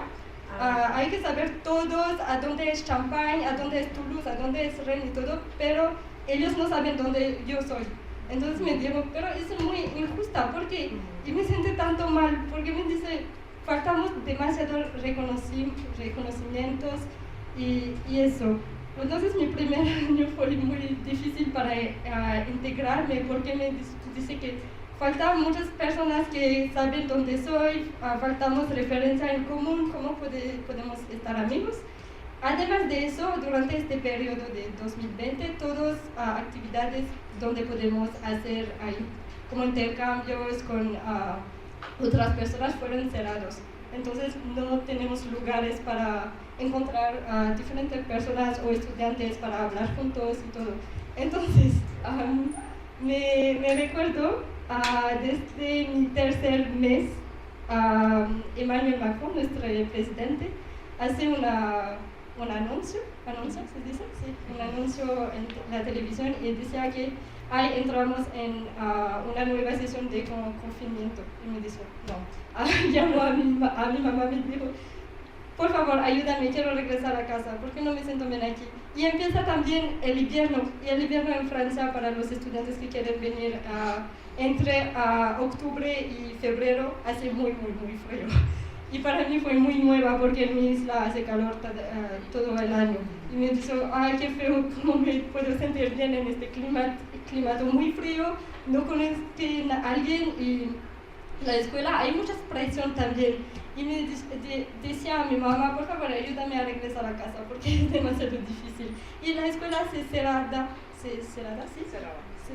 Hay que saber todos a dónde es Champagne, a dónde es Toulouse, a dónde es Rennes y todo, pero ellos no saben dónde yo soy. Entonces me dijo, pero es muy injusta, porque, y me siento tanto mal, porque me dice, faltamos demasiados reconocimientos y eso. Entonces mi primer año fue muy difícil para integrarme, porque me dice que faltan muchas personas que saben dónde soy, faltamos referencia en común, cómo podemos estar amigos. Además de eso, durante este periodo de 2020, todas actividades donde podemos hacer como intercambios con otras personas fueron cerrados. Entonces no tenemos lugares para encontrar diferentes personas o estudiantes para hablar juntos y todo. Entonces me recuerdo desde mi tercer mes, Emmanuel Macron, nuestro presidente, hace un anuncio, ¿se dice? Sí, un anuncio en la televisión y decía que ahí entramos en una nueva sesión de confinamiento. Y me dijo, no. Llamó a mi mamá y me dijo, por favor, ayúdame, quiero regresar a casa, porque no me siento bien aquí. Y empieza también el invierno, y el invierno en Francia para los estudiantes que quieren venir entre octubre y febrero hace muy frío. Y para mí fue muy nueva porque en mi isla hace calor todo el año. Y me dijo, ay, qué feo, ¿cómo me puedo sentir bien en este clima muy frío? No conozco a alguien y la escuela hay mucha presión también. Y me decía a mi mamá, por favor, ayúdame a regresar a casa porque es demasiado difícil. Y la escuela se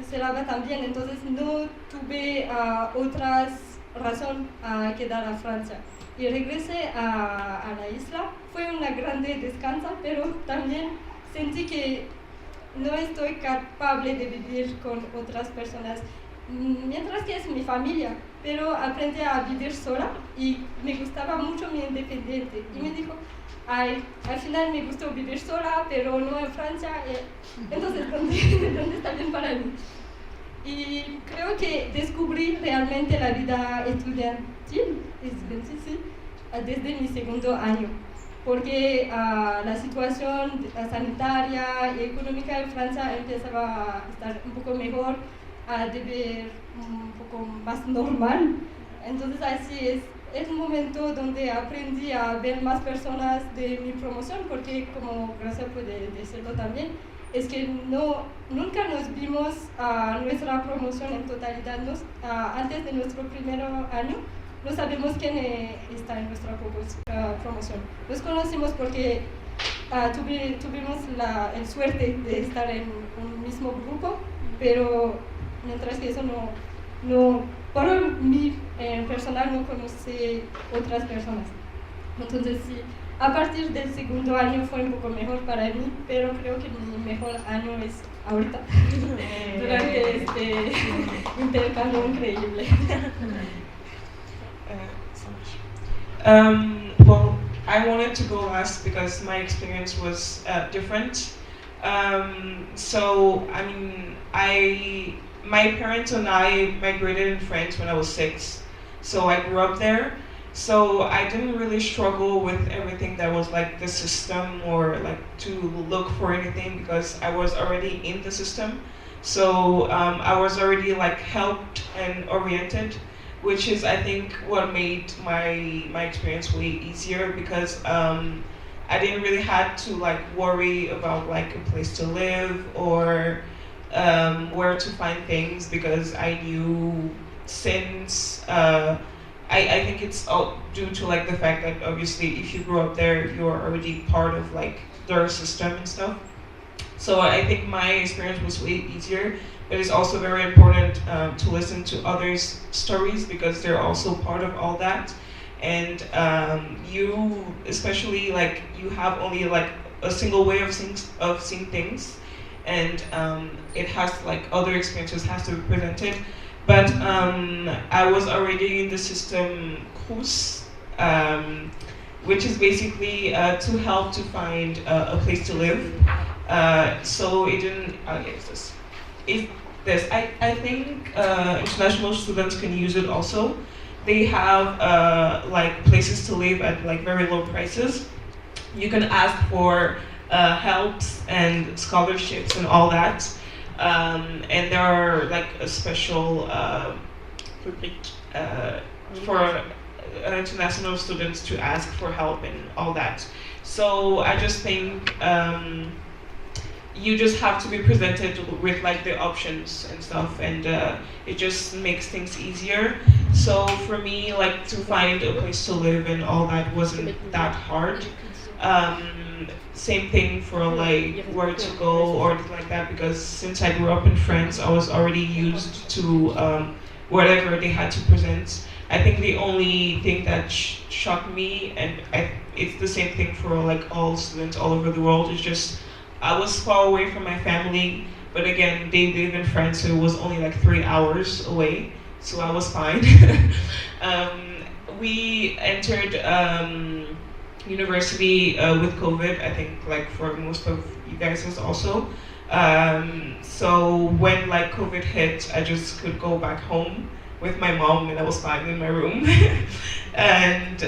cerraba también, entonces no tuve otras razón a quedar a Francia. Y regresé a la isla. Fue una grande descanso, pero también sentí que no estoy capaz de vivir con otras personas, mientras que es mi familia, pero aprendí a vivir sola y me gustaba mucho mi independiente. Y me dijo, ay, al final me gustó vivir sola, pero no en Francia, entonces, ¿dónde está bien para mí? Y creo que descubrí realmente la vida estudiantil, sí, desde mi segundo año, porque la situación sanitaria y económica en Francia empezaba a estar un poco mejor, a ver un poco más normal. Entonces así es un momento donde aprendí a ver más personas de mi promoción, porque como Gracia puede decirlo también, es que nunca nos vimos a nuestra promoción en totalidad. Antes de nuestro primer año no sabemos quién está en nuestra promoción. Nos conocimos porque tuvimos la suerte de estar en un mismo grupo, pero mientras que eso no por mí personal no conocí otras personas. Entonces sí, a partir del segundo año fue un poco mejor para mí, pero creo que mi mejor año es ahorita, durante este intercambio increíble. Well, I wanted to go last because my experience was different. So, I mean, my parents and I migrated in France when I was 6, so I grew up there. So I didn't really struggle with everything that was like the system or like to look for anything because I was already in the system. So I was already like helped and oriented, which is I think what made my experience way easier because I didn't really have to like worry about like a place to live or where to find things because I knew since I think it's all due to like the fact that obviously if you grew up there you're already part of like their system and stuff. So I think my experience was way easier, but it's also very important to listen to others' stories because they're also part of all that. And you, especially like you have only like a single way of seeing things, and it has like other experiences has to be presented. But I was already in the system course, which is basically to help to find a place to live. So it didn't. I think international students can use it also. They have like places to live at like very low prices. You can ask for helps and scholarships and all that. And there are like a special for international students to ask for help and all that. So I just think you just have to be presented with like the options and stuff, and it just makes things easier. So for me, like to find a place to live and all that wasn't that hard. Same thing for like where to go or like that, because since I grew up in France, I was already used to whatever they had to present. I think the only thing that shocked me, and it's the same thing for like all students all over the world, is just I was far away from my family, but again, they live in France, so it was only like 3 hours away, so I was fine. We entered university with COVID, I think like for most of you guys also. So when like COVID hit, I just could go back home with my mom and I was fine in my room. And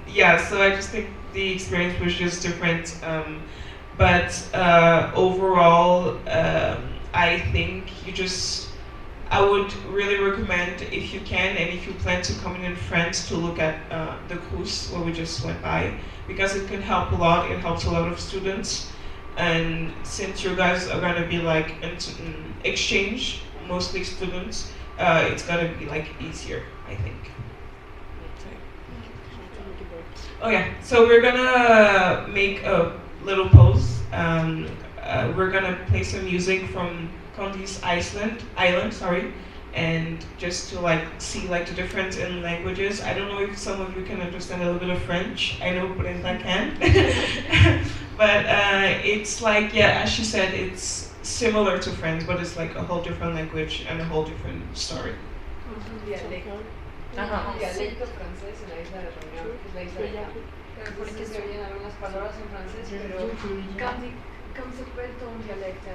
yeah, so I just think the experience was just different. But overall, I think I would really recommend, if you can and if you plan to come in France, to look at the cruise where we just went by, because it can help a lot. It helps a lot of students, and since you guys are gonna be like in exchange, mostly students, it's gonna be like easier, I think. Oh yeah, so we're gonna make a little pause. We're gonna play some music from Candy's Island, and just to like see like the difference in languages. I don't know if some of you can understand a little bit of French. I know Brenda can. But it's like, yeah, as she said, it's similar to French, but it's like a whole different language and a whole different story. Dialecto francés en la isla de Reunión, que es la isla de acá. Porque se oyen algunas palabras en francés, pero comme ça peut être un dialecte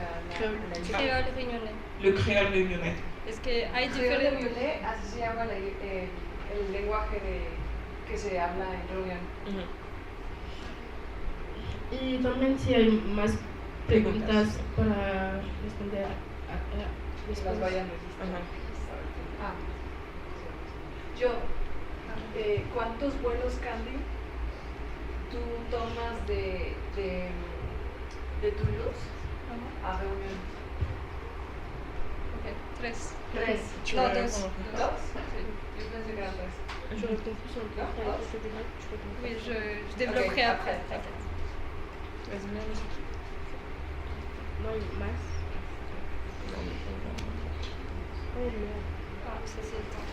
Créole réunionnais. Le créole réunionnais. Es que hay créole diferentes. réunionnais, así se llama el lenguaje que se habla en Reunión. Y también si hay más preguntas para responder Que las vayan registrando. ¿Cuántos vuelos, Candy, tú tomas de Toulouse a Reunión? Ok, 3. 3. No, 2. 2? Sí. Yo pensé que eran 3. Oui, je développerai Ok, après. après. T'inquiète. no hay más. Ah, ça c'est le temps.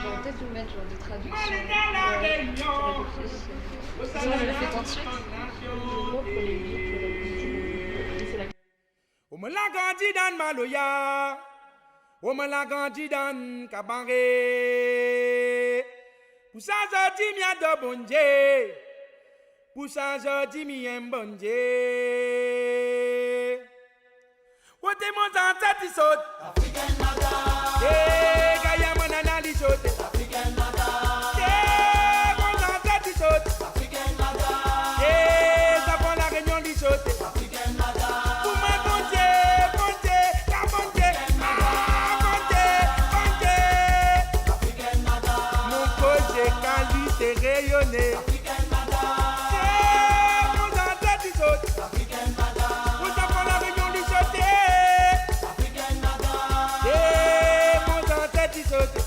J'aurais peut-être dû mettre genre des traductions. Sinon je le fais tout de suite. Omala ganji dan maloya, omala ganji dan kabare. Pousa jodi mi ado bonje, pousa jodi mi mbonje. Wote mon tati sot, African mother. Eh, gaya manana li sote, African mother. Eh, mon tati sot, African mother. Eh, ça prend la réunion li sote, African mother. Pour moi bonje, bonje, la bonje, bonje, bonje. African mother. Mon projet Cali c'est rayonné, African mother. Eh, mon tati sot, African mother. Pour ça prend la réunion li sote.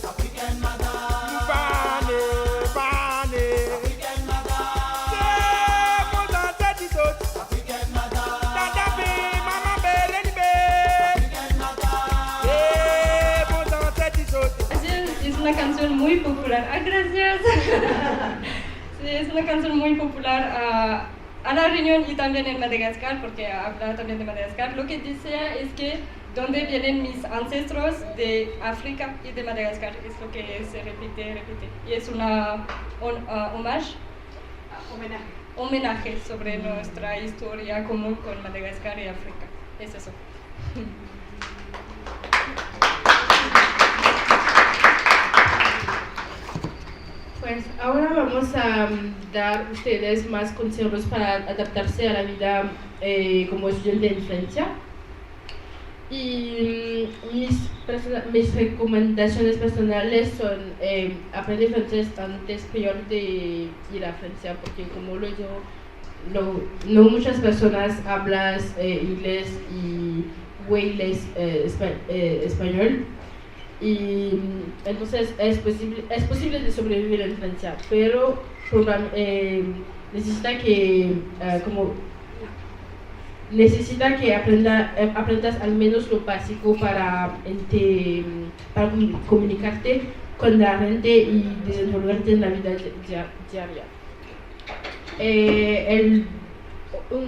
African mother, bane, bane. African mother, yeah, mon tati sot. African mother, dada be, mama be, leni be. African mother, yeah, mon tati sot. Es una canción muy popular. Ah, gracias. Sí, es una canción muy popular a la Reunión y también en Madagascar, porque habla también de Madagascar. Lo que decía es que donde vienen mis ancestros de África y de Madagascar, es lo que se repite. Y es un homenaje homenaje sobre nuestra historia común con Madagascar y África. Es eso. Pues ahora vamos a dar a ustedes más consejos para adaptarse a la vida como estudiante en Francia. Y mis recomendaciones personales son aprender francés antes peor de ir a Francia, porque como lo digo, no muchas personas hablan inglés y español. Y entonces es posible de sobrevivir en Francia, pero necesita que aprendas al menos lo básico para comunicarte con la gente y desenvolverte en la vida diaria.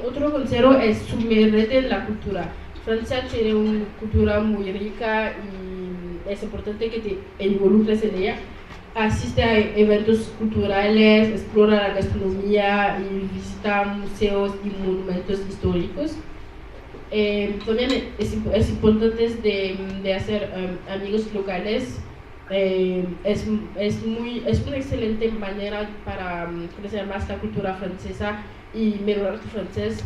Otro consejo es sumergirte en la cultura. Francia tiene una cultura muy rica y es importante que te involucres en ella. Asiste a eventos culturales, explora la gastronomía y visita museos y monumentos históricos. También es importante de hacer amigos locales. Es una excelente manera para conocer más la cultura francesa y mejorar tu francés.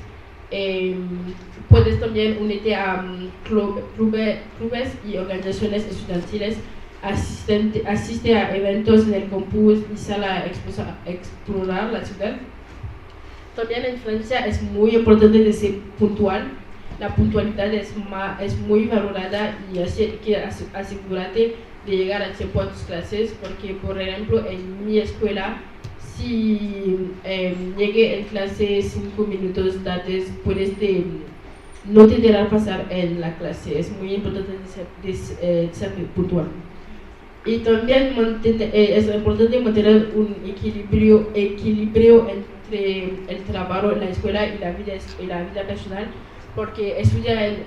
Puedes también unirte a clubes y organizaciones estudiantiles, asiste a eventos en el campus y sale a explorar la ciudad. También en Francia es muy importante de ser puntual. La puntualidad es muy valorada y así que asegúrate de llegar a tiempo a tus clases, porque por ejemplo en mi escuela si llegué en clase 5 minutos antes, puedes no te dejar pasar en la clase. Es muy importante ser puntual. Y también es importante mantener un equilibrio entre el trabajo, la escuela y la vida personal, porque estudiar en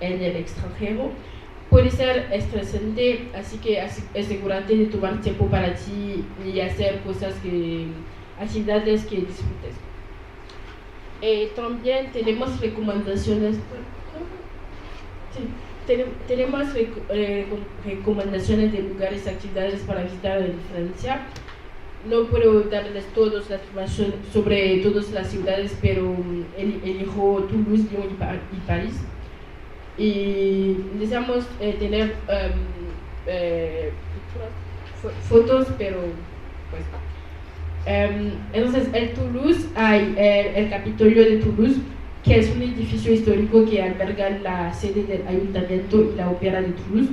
el extranjero puede ser estresante, así que asegúrate de tomar tiempo para ti y hacer actividades que disfrutes. También tenemos recomendaciones. Recomendaciones de lugares y actividades para visitar en Francia. No puedo darles todas las informaciones sobre todas las ciudades, pero elijo Toulouse, Lyon y París. Y deseamos tener fotos, pero pues entonces en Toulouse hay el Capitolio de Toulouse, que es un edificio histórico que alberga la sede del ayuntamiento y la ópera de Toulouse.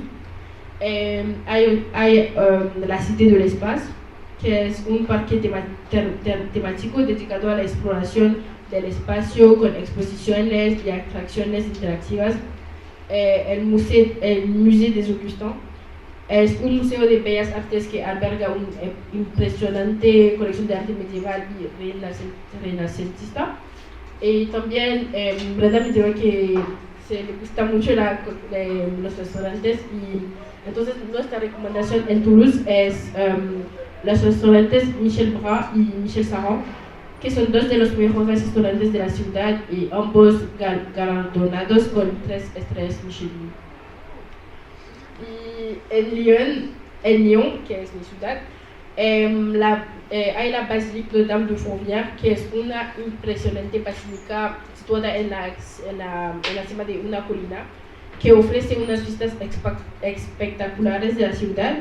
Hay la Cité de l'Espace, que es un parque temático dedicado a la exploración del espacio con exposiciones y atracciones interactivas. El Musée des Augustins es un museo de bellas artes que alberga una impresionante colección de arte medieval y renacentista. Y también Brenda me dijo que se le gusta mucho los restaurantes, y entonces nuestra recomendación en Toulouse es los restaurantes Michel Bras y Michel Sarron, que son dos de los mejores restaurantes de la ciudad y ambos galardonados con 3 estrellas Michelin. Y en Lyon, que es mi ciudad, hay la Basilique de Dame de Fourvière, que es una impresionante basílica situada en la cima de una colina, que ofrece unas vistas espectaculares de la ciudad.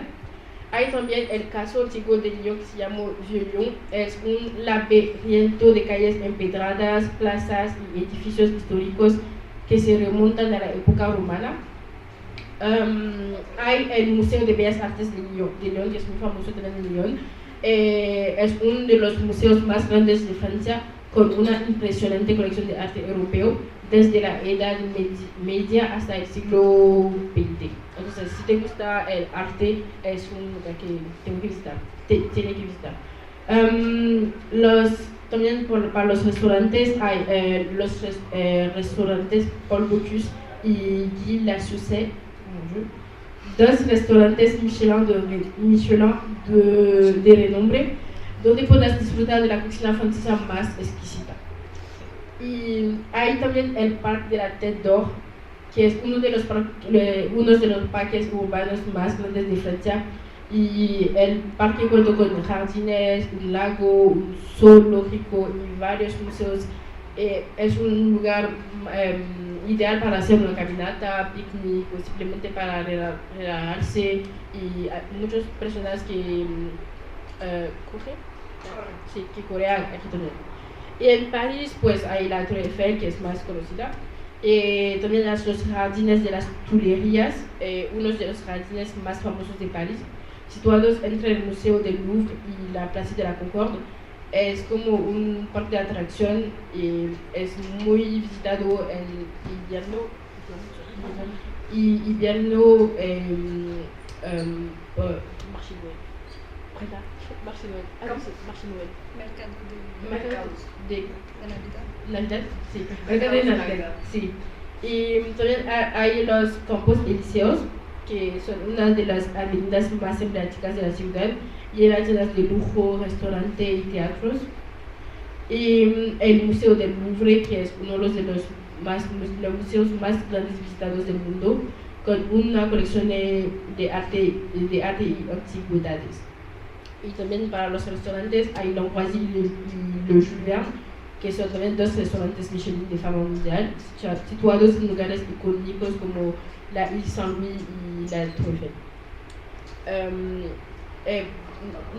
Hay también el caso antiguo de Lyon, que se llama Visión. Es un laberinto de calles empedradas, plazas y edificios históricos que se remontan a la época romana. Hay el Museo de Bellas Artes de Lyon, que es muy famoso también en Lyon. Es uno de los museos más grandes de Francia, con una impresionante colección de arte europeo desde la Edad Media hasta el siglo XX. Entonces, si te gusta el arte, es un lugar que tiene que visitar. También para los restaurantes hay los restaurantes Paul Bocuse y Guy Lassausset, dos restaurantes Michelin de renombre, donde puedas disfrutar de la cocina francesa más exquisita. Y hay también el Parque de la Tête d'Or, que es uno de los parques urbanos más grandes de Francia. Y el parque cuenta con jardines, un lago, un zoológico y varios museos. Es un lugar ideal para hacer una caminata, picnic o simplemente para relajarse. Y hay muchas personas que corren aquí también. Y en París pues hay la Torre Eiffel, que es más conocida. También los jardines de las Tuileries, uno de los jardines más famosos de París, situados entre el Museo del Louvre y la Plaza de la Concorde. Es como un parque de atracción y es muy visitado en invierno Navidad, sí. Mercado de Navidad, sí. Y también hay los campos elíseos, que son una de las avenidas más emblemáticas de la ciudad, llenas de lujo, restaurantes y teatros. Y el Museo del Louvre, que es uno de los museos más grandes visitados del mundo, con una colección de arte y antigüedades. Y también para los restaurantes hay l'Ambroisie y le Jules Verne, que son también dos restaurantes Michelin de fama mundial, situados en lugares icónicos como la Ile Saint-Louis y la Torre Eiffel.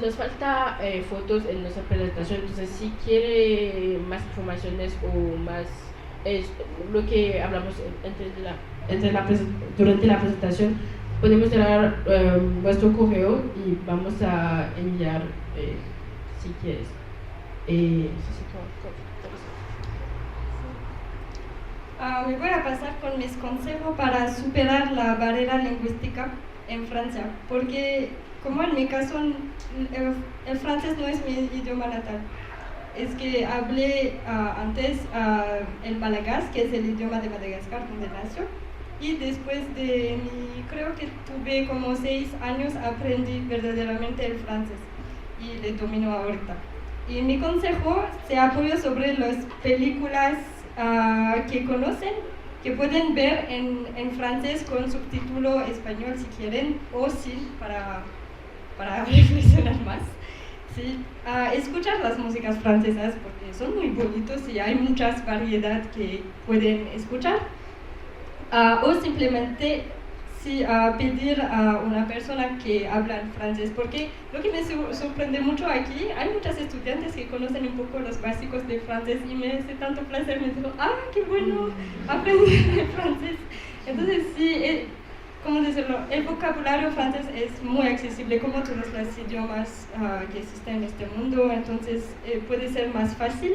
Nos falta fotos en nuestra presentación, entonces si quiere más informaciones o más lo que hablamos durante la presentación, podemos dar vuestro correo y vamos a enviar si quieres. Me voy a pasar con mis consejos para superar la barrera lingüística en Francia, porque como en mi caso el francés no es mi idioma natal. Es que hablé antes el malagasy, que es el idioma de Madagascar, donde nació, y después creo que tuve como 6 años, aprendí verdaderamente el francés y le domino ahorita. Y mi consejo se apoya sobre las películas que conocen, que pueden ver en francés con subtítulo español si quieren, o sin, para reflexionar más. Sí, escuchar las músicas francesas porque son muy bonitos y hay muchas variedades que pueden escuchar. O simplemente pedir a una persona que habla francés, porque lo que me sorprende mucho aquí, hay muchas estudiantes que conocen un poco los básicos de francés y me hace tanto placer, me digo, qué bueno aprender francés. Entonces sí, ¿cómo decirlo? El vocabulario francés es muy accesible como todos los idiomas que existen en este mundo, entonces puede ser más fácil.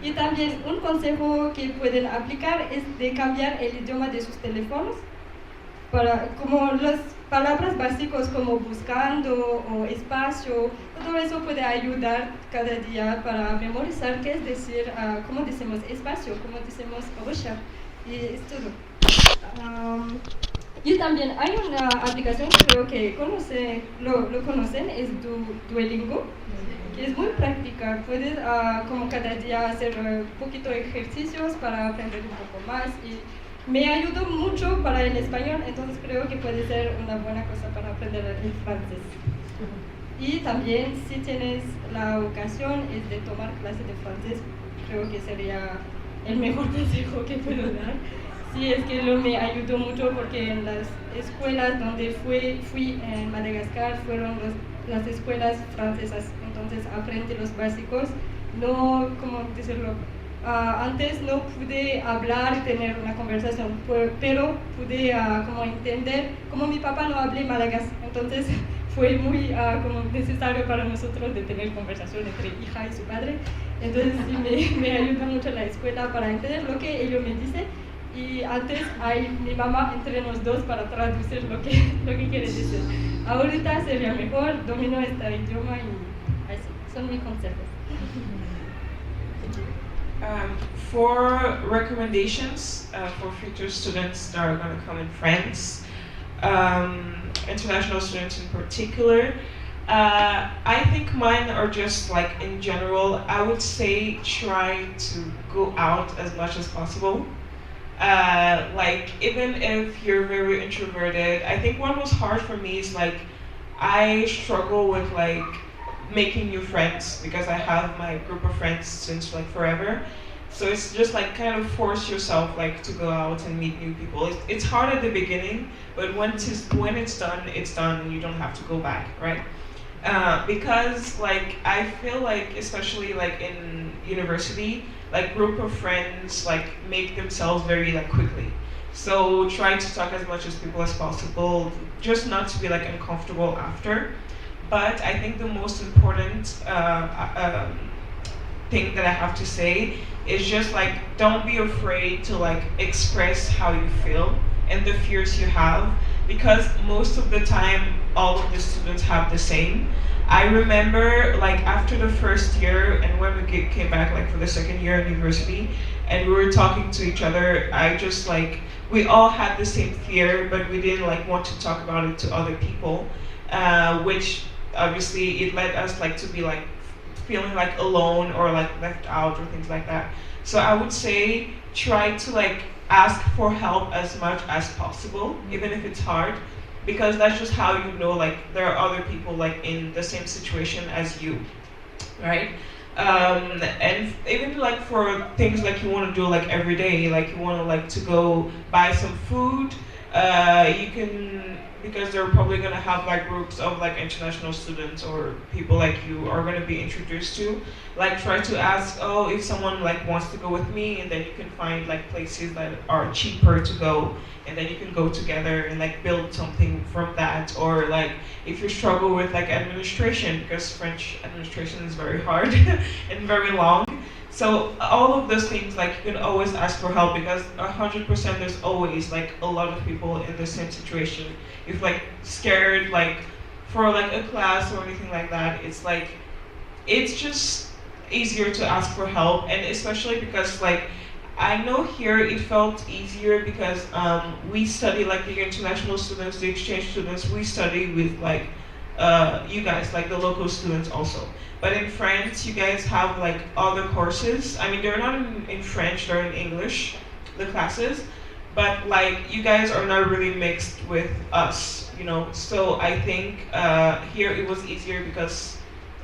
Y también un consejo que pueden aplicar es de cambiar el idioma de sus teléfonos, como las palabras básicas como buscando o espacio, todo eso puede ayudar cada día para memorizar qué es decir, cómo decimos espacio, cómo decimos recherche, y es todo. Y también hay una aplicación que creo que lo conocen, es Duolingo, que es muy práctica. Puedes como cada día hacer un poquito de ejercicios para aprender un poco más y me ayudó mucho para el español, entonces creo que puede ser una buena cosa para aprender el francés. Y también si tienes la ocasión es de tomar clases de francés, creo que sería el mejor consejo que puedo dar. Sí, es que me ayudó mucho porque en las escuelas donde fui en Madagascar fueron las escuelas francesas, entonces aprendí los básicos, no, ¿cómo decirlo? Antes no pude hablar, tener una conversación, pero pude como entender, como mi papá no habla malagasy, entonces fue muy como necesario para nosotros de tener conversación entre hija y su padre, entonces sí, me ayuda mucho la escuela para entender lo que ellos me dicen. Y antes hay mi mamá entre los dos para traducir lo que quiere decir. Ahorita sería mejor, domino este idioma y así, son mis consejos. For recommendations for future students that are going to come in France, international students in particular, I think mine are just like in general. I would say try to go out as much as possible. Like even if you're very introverted, I think what was hard for me is like I struggle with like making new friends because I have my group of friends since like forever. So it's just like kind of force yourself like to go out and meet new people. It's hard at the beginning, but when it's done, it's done, and you don't have to go back, right? Because like I feel like especially like in university, like group of friends like make themselves very like quickly. So try to talk as much as people as possible, just not to be like uncomfortable after. But I think the most important thing that I have to say is just like don't be afraid to like express how you feel and the fears you have, because most of the time all of the students have the same. I remember like after the first year and when we came back like for the second year in university and we were talking to each other, I just like we all had the same fear, but we didn't like want to talk about it to other people, which obviously it led us like to be like feeling like alone or like left out or things like that. So I would say try to like ask for help as much as possible, even if it's hard, because that's just how you know like there are other people like in the same situation as you, right? And even like for things like you want to do like every day, like you want to like to go buy some food, you can, because they're probably going to have like groups of like international students or people like you are going to be introduced to, like try to ask, oh, if someone like wants to go with me, and then you can find like places that are cheaper to go, and then you can go together and like build something from that. Or like if you struggle with like administration, because French administration is very hard and very long, so all of those things, like you can always ask for help, because 100% there's always like a lot of people in the same situation. If like scared like for like a class or anything like that, it's like it's just easier to ask for help. And especially because like I know here it felt easier because we study like the international students, the exchange students, we study with like you guys, like the local students also. But in France, you guys have like other courses. I mean, they're not in French, they're in English, the classes. But like you guys are not really mixed with us, you know. So I think here it was easier because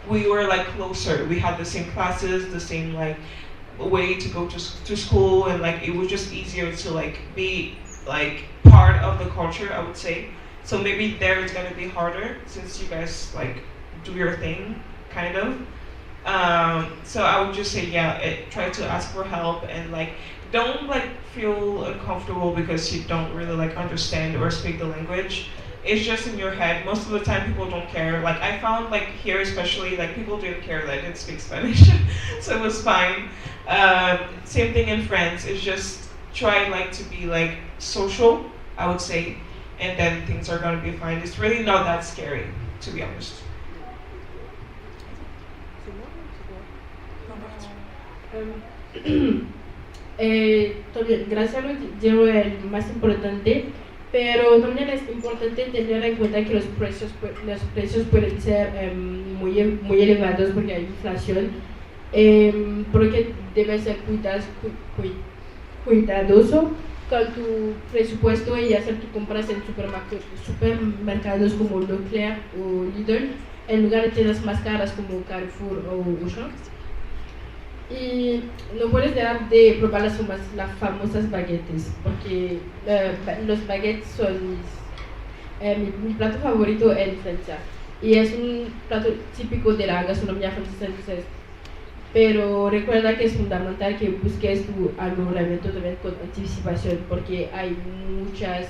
we were like closer. We had the same classes, the same like way to go to school, and like it was just easier to like be like part of the culture, I would say. So maybe there it's gonna be harder since you guys like do your thing, kind of. So I would just say, yeah, try to ask for help, and like don't like feel uncomfortable because you don't really like understand or speak the language. It's just in your head. Most of the time people don't care. Like I found like here especially, like people didn't care that I didn't speak Spanish. So it was fine. Same thing in France. It's just try like to be like social, I would say, and then things are gonna be fine. It's really not that scary, to be honest. También, gracias a lo llevo el más importante, pero también es importante tener en cuenta que los precios pueden ser muy elevados porque hay inflación, porque debe ser cuidadoso con tu presupuesto y hacer tus compras en supermercados como Leclerc o Lidl en lugar de tiendas más caras como Carrefour o Auchan. Y no puedes dejar de probar las famosas baguettes, porque los baguettes son mi plato favorito en Francia, y es un plato típico de la gastronomía francesa. Entonces, pero recuerda que es fundamental que busques tu alojamiento también con anticipación, porque hay muchas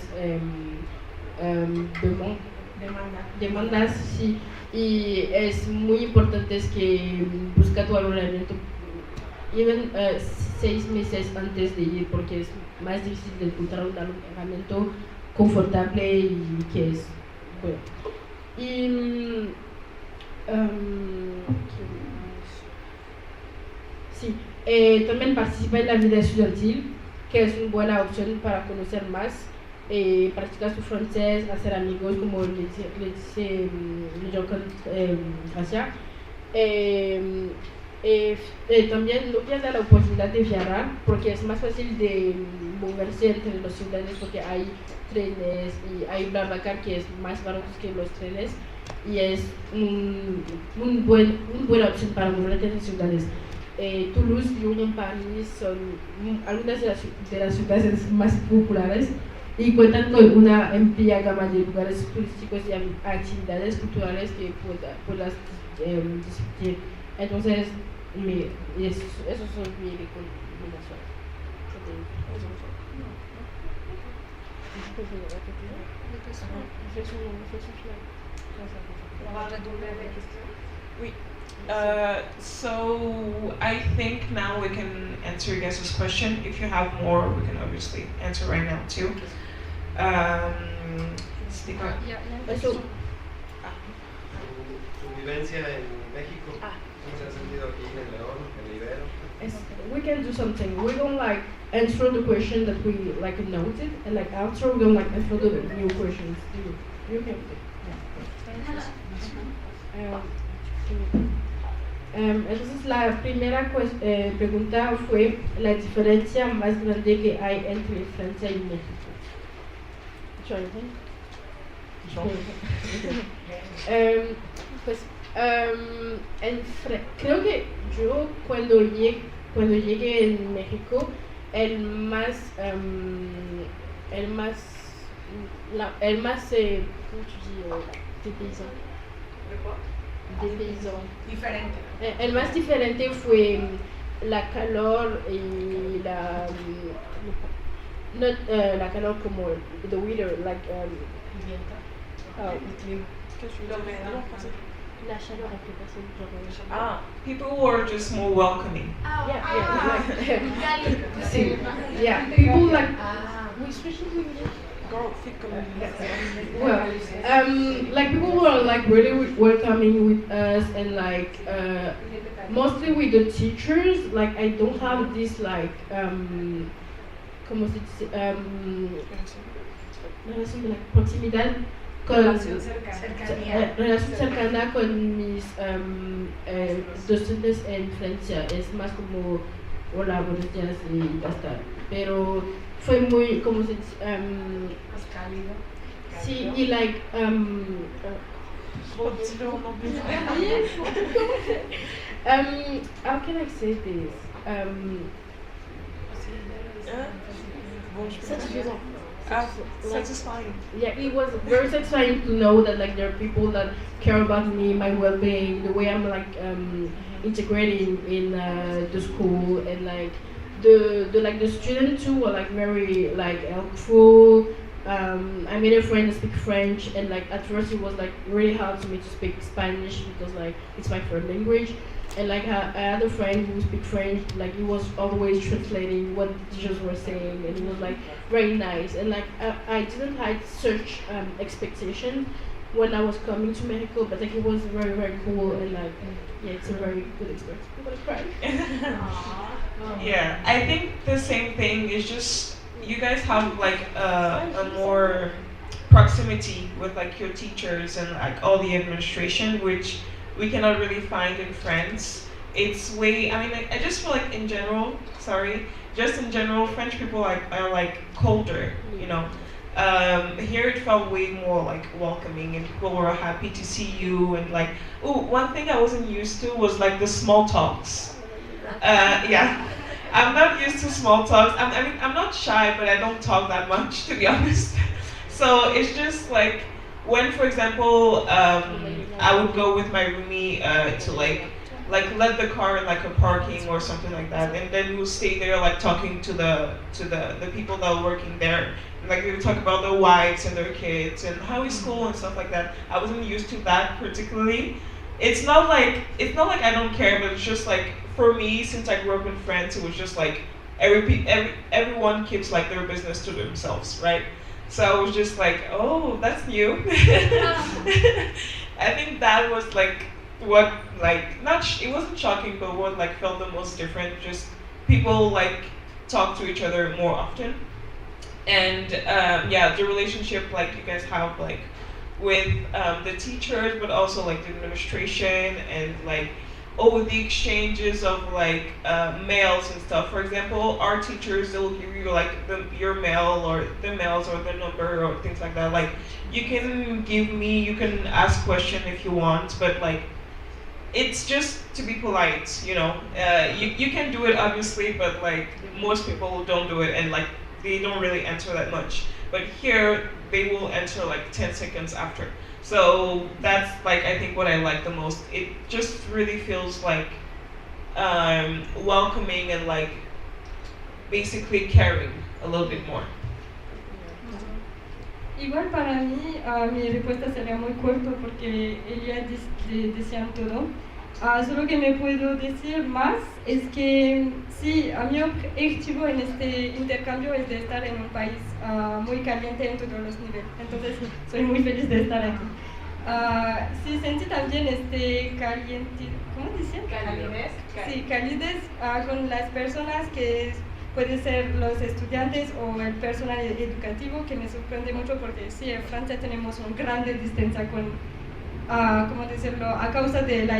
demandas, sí, y es muy importante que busques tu alojamiento 6 meses antes de ir, porque es más difícil de encontrar un alojamiento confortable y que es bueno. Y sí, también participa en la vida estudiantil, que es una buena opción para conocer más practicar su francés, hacer amigos, como les gens con Francia. También no pierda la oportunidad de viajar porque es más fácil de moverse entre las ciudades porque hay trenes y hay BlaBlaCar que es más barato que los trenes y es una buena opción para moverte entre ciudades. Toulouse, Lyon, París son algunas de las ciudades más populares y cuentan con una amplia gama de lugares turísticos y actividades culturales que puedas disfrutar. Entonces, esos son mis recomendaciones. Oui. So I think now we can answer you guys' question. If you have more, we can obviously answer right now too. Speak up. Tu vivencia en México. ¿Cómo se ha sentido aquí en León, en Ibero? We can do something. We're gonna like answer the question that we like noted, and like after we're gonna like answer the new questions. You can. Entonces la primera pregunta fue la diferencia más grande que hay entre Francia y México. Pues creo que yo cuando llegué en México el más ¿cómo tu dis Diferente. El más diferente fue la calor y la calor como the weather, like la chaleur People were just more welcoming. Yeah, people like we especially well, like people were like really welcoming with us and like mostly with the teachers. Like I don't have this like como se dice relación de la proximidad con relación cercana con mis docentes en Francia. Es más como hola, buenos días y ya está. Pero fue muy, como se dice, más cálido. Sí, y like how can I say this? Satisfying. Yeah, it was very satisfying to know that like there are people that care about me, my well-being, the way I'm like integrating in the school, and like the students too were like very like helpful. I made a friend that speak French, and like at first it was like really hard for me to speak Spanish because like it's my first language. And like I had a friend who speak French, like he was always translating what the teachers were saying, and it was like very nice. And like I didn't have such expectations when I was coming to Mexico, but like it was very very cool, and like yeah, it's a very good experience. I'm gonna cry. Yeah, I think the same thing is just you guys have like a more proximity with like your teachers and like all the administration, which we cannot really find in France. It's way, I mean, I just feel like in general, just in general, French people are like colder, you know. Here it felt way more like welcoming and people were happy to see you and like, oh, one thing I wasn't used to was like the small talks. Yeah, I'm not used to small talks. I mean, I'm not shy, but I don't talk that much, to be honest. So it's just like, when, for example, I would go with my roomie to like let the car in like a parking or something like that, and then we'll stay there like talking to the people that are working there. And, like we would talk about their wives and their kids and how is school and stuff like that. I wasn't used to that particularly. It's not like I don't care, but it's just like for me, since I grew up in France, it was just like everyone keeps like their business to themselves, right? So I was just like, oh, that's new. I think that was like what like it wasn't shocking, but what like felt the most different. Just people like talk to each other more often. And yeah, the relationship like you guys have like with the teachers, but also like the administration and like the exchanges of like mails and stuff. For example, our teachers, they'll give you like your mail or the mails or the number or things like that. Like you can ask question if you want, but like it's just to be polite, you know. You can do it obviously, but like most people don't do it, and like they don't really answer that much. But here they will answer like 10 seconds after. So that's like I think what I like the most. It just really feels like welcoming and like basically caring a little bit more. Igual para mí, mi respuesta sería muy corta porque ellas decían todo. Solo que me puedo decir más es que sí, mi objetivo en este intercambio es de estar en un país muy caliente en todos los niveles. Entonces, soy muy feliz de estar aquí. Sí, sentí también ¿cómo dicen? Calidez. Sí, calidez con las personas que pueden ser los estudiantes o el personal educativo, que me sorprende mucho porque sí, en Francia tenemos una gran distancia con, ¿cómo decirlo?, a causa de la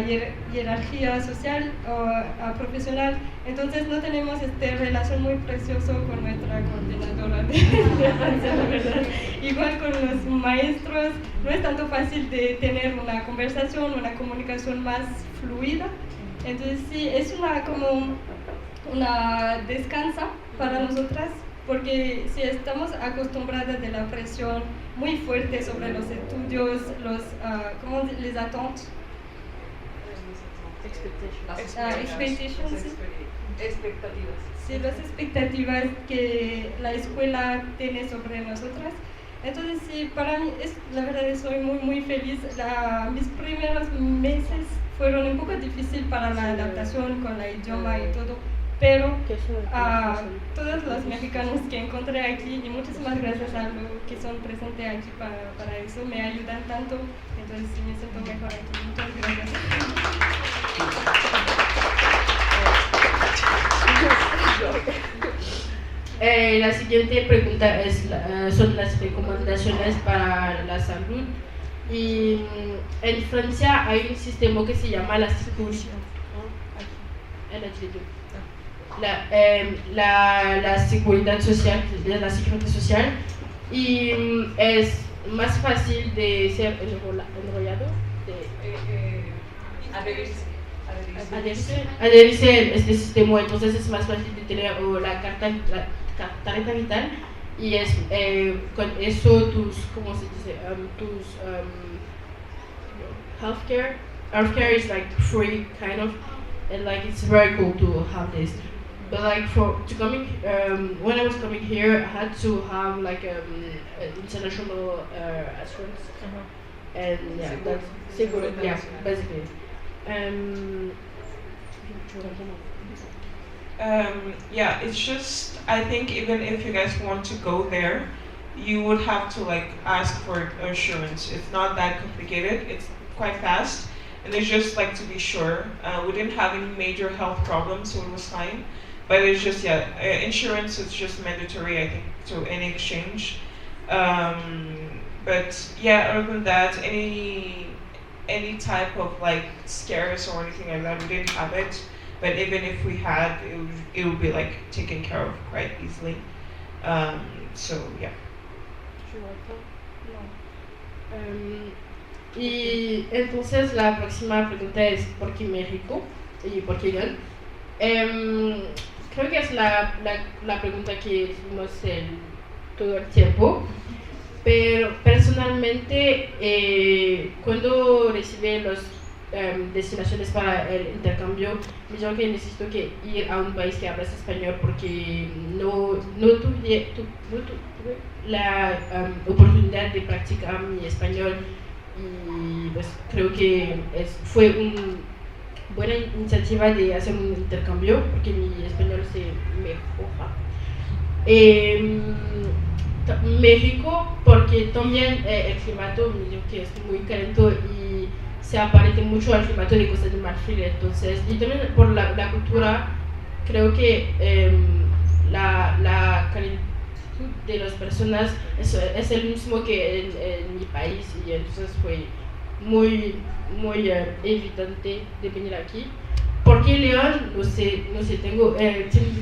jerarquía social o profesional. Entonces no tenemos esta relación muy preciosa con nuestra coordinadora de Francia, la verdad. Igual con los maestros, no es tanto fácil de tener una conversación, una comunicación más fluida. Entonces sí, es una descansa para nosotras, porque si estamos acostumbradas de la presión muy fuerte sobre los estudios, ¿cómo les attentes? Expectations. Expectativas. Sí, las expectativas que la escuela tiene sobre nosotras. Entonces sí, para mí, la verdad, soy muy muy feliz. Mis primeros meses fueron un poco difíciles para la adaptación con el idioma y todo, pero todos los mexicanos que encontré aquí, y muchísimas gracias a los que son presentes aquí para eso, me ayudan tanto. Entonces sí, me siento mejor aquí. Muchas gracias. La siguiente pregunta son las recomendaciones para la salud. Y en Francia hay un sistema que se llama la seguridad social, y es más fácil de ser enrollado, adherirse a este sistema. Entonces es más fácil de tener la tarjeta vital, y es con eso tus healthcare is like free kind of, and like it's very cool to have this. But like when I was coming here, I had to have like international assurance, and yeah, that's seguro, yeah, basically. Yeah, it's just, I think even if you guys want to go there, you would have to like ask for assurance. It's not that complicated, it's quite fast, and it's just like to be sure. We didn't have any major health problems, so it was fine. But it's just, insurance is just mandatory, I think, to any exchange. But yeah, other than that, any type of like scares or anything like that, we didn't have it. But even if we had, it would be like taken care of quite easily. So yeah. Y entonces la próxima pregunta es ¿por qué México? ¿Y por qué Irán? Creo que es la pregunta que hicimos todo el tiempo, pero personalmente cuando recibí las destinaciones para el intercambio, me dijeron que necesito que ir a un país que habla español, porque no tuve la oportunidad de practicar mi español, y pues creo que fue una buena iniciativa de hacer un intercambio, porque mi español se mejora. México, porque también el clima me dijo que es muy caliente y se aparece mucho al clima de Costa de Marfil. Entonces, y también por la cultura, creo que la de las personas es el mismo que en mi país, y entonces fue muy evidente de venir aquí. Porque León, no sé,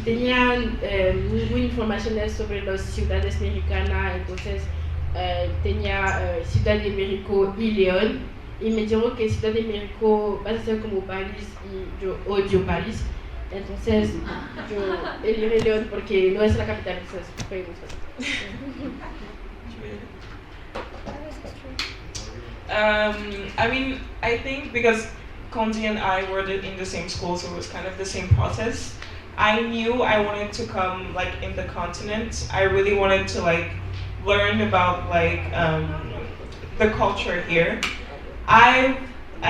tenían ninguna información sobre las ciudades mexicanas, entonces tenía Ciudad de México y León, y me dijeron que Ciudad de México va a ser como París, y yo odio París, entonces yo elegí León porque no es la capital, entonces fue muy fácil. I mean, I think because Conti and I were in the same school, so it was kind of the same process. I knew I wanted to come like in the continent. I really wanted to like learn about like the culture here. I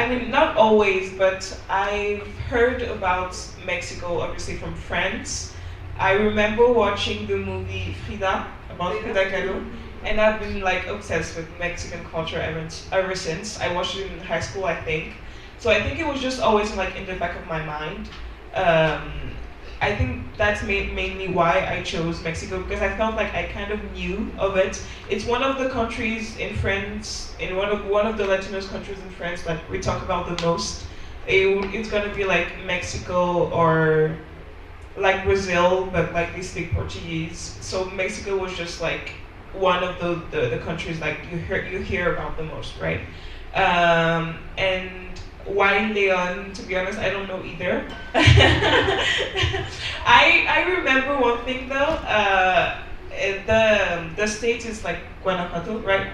mean, not always, but I've heard about Mexico, obviously from friends. I remember watching the movie Frida, about Frida Kahlo, and I've been like obsessed with Mexican culture ever since. I watched it in high school, I think. So I think it was just always like in the back of my mind. I think that's mainly why I chose Mexico, because I felt like I kind of knew of it. It's one of the countries in France, in one of the Latinos countries in France that we talk about the most. It's gonna be like Mexico or like Brazil, but like they speak Portuguese. So Mexico was just like one of the countries like you hear about the most, right? And why Leon? To be honest, I don't know either. I remember one thing though. The state is like Guanajuato, right?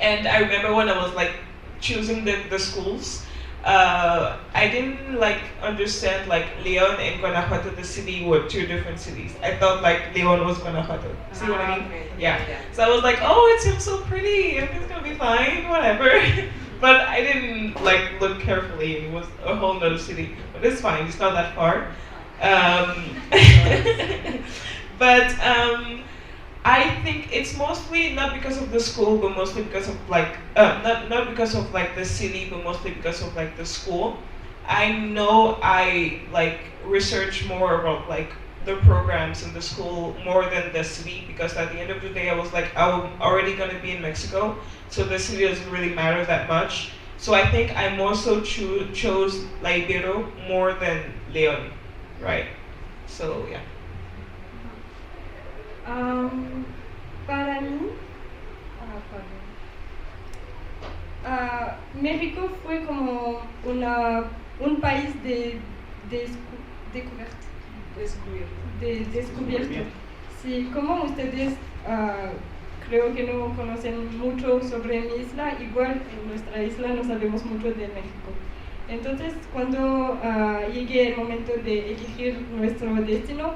And I remember when I was like choosing the schools, I didn't like understand like Leon and Guanajuato, the city, were two different cities. I thought like Leon was Guanajuato. See what I mean? Okay. Yeah. So I was like, oh, it seems so pretty. Everything's gonna be fine, whatever. But I didn't like look carefully. It was a whole other city. But it's fine. It's not that far. But I think it's mostly not because of the school, but mostly because of like not because of like the city, but mostly because of like the school. I know I like research more about like the programs in the school more than the city, because at the end of the day I was like, I'm already gonna be in Mexico, so the city doesn't really matter that much. So I think I more so chose La Ibero more than León, right? So yeah. Para mí, México fue como un país descubierto. Sí, como ustedes creo que no conocen mucho sobre mi isla, igual en nuestra isla no sabemos mucho de México. Entonces, cuando llegue el momento de elegir nuestro destino,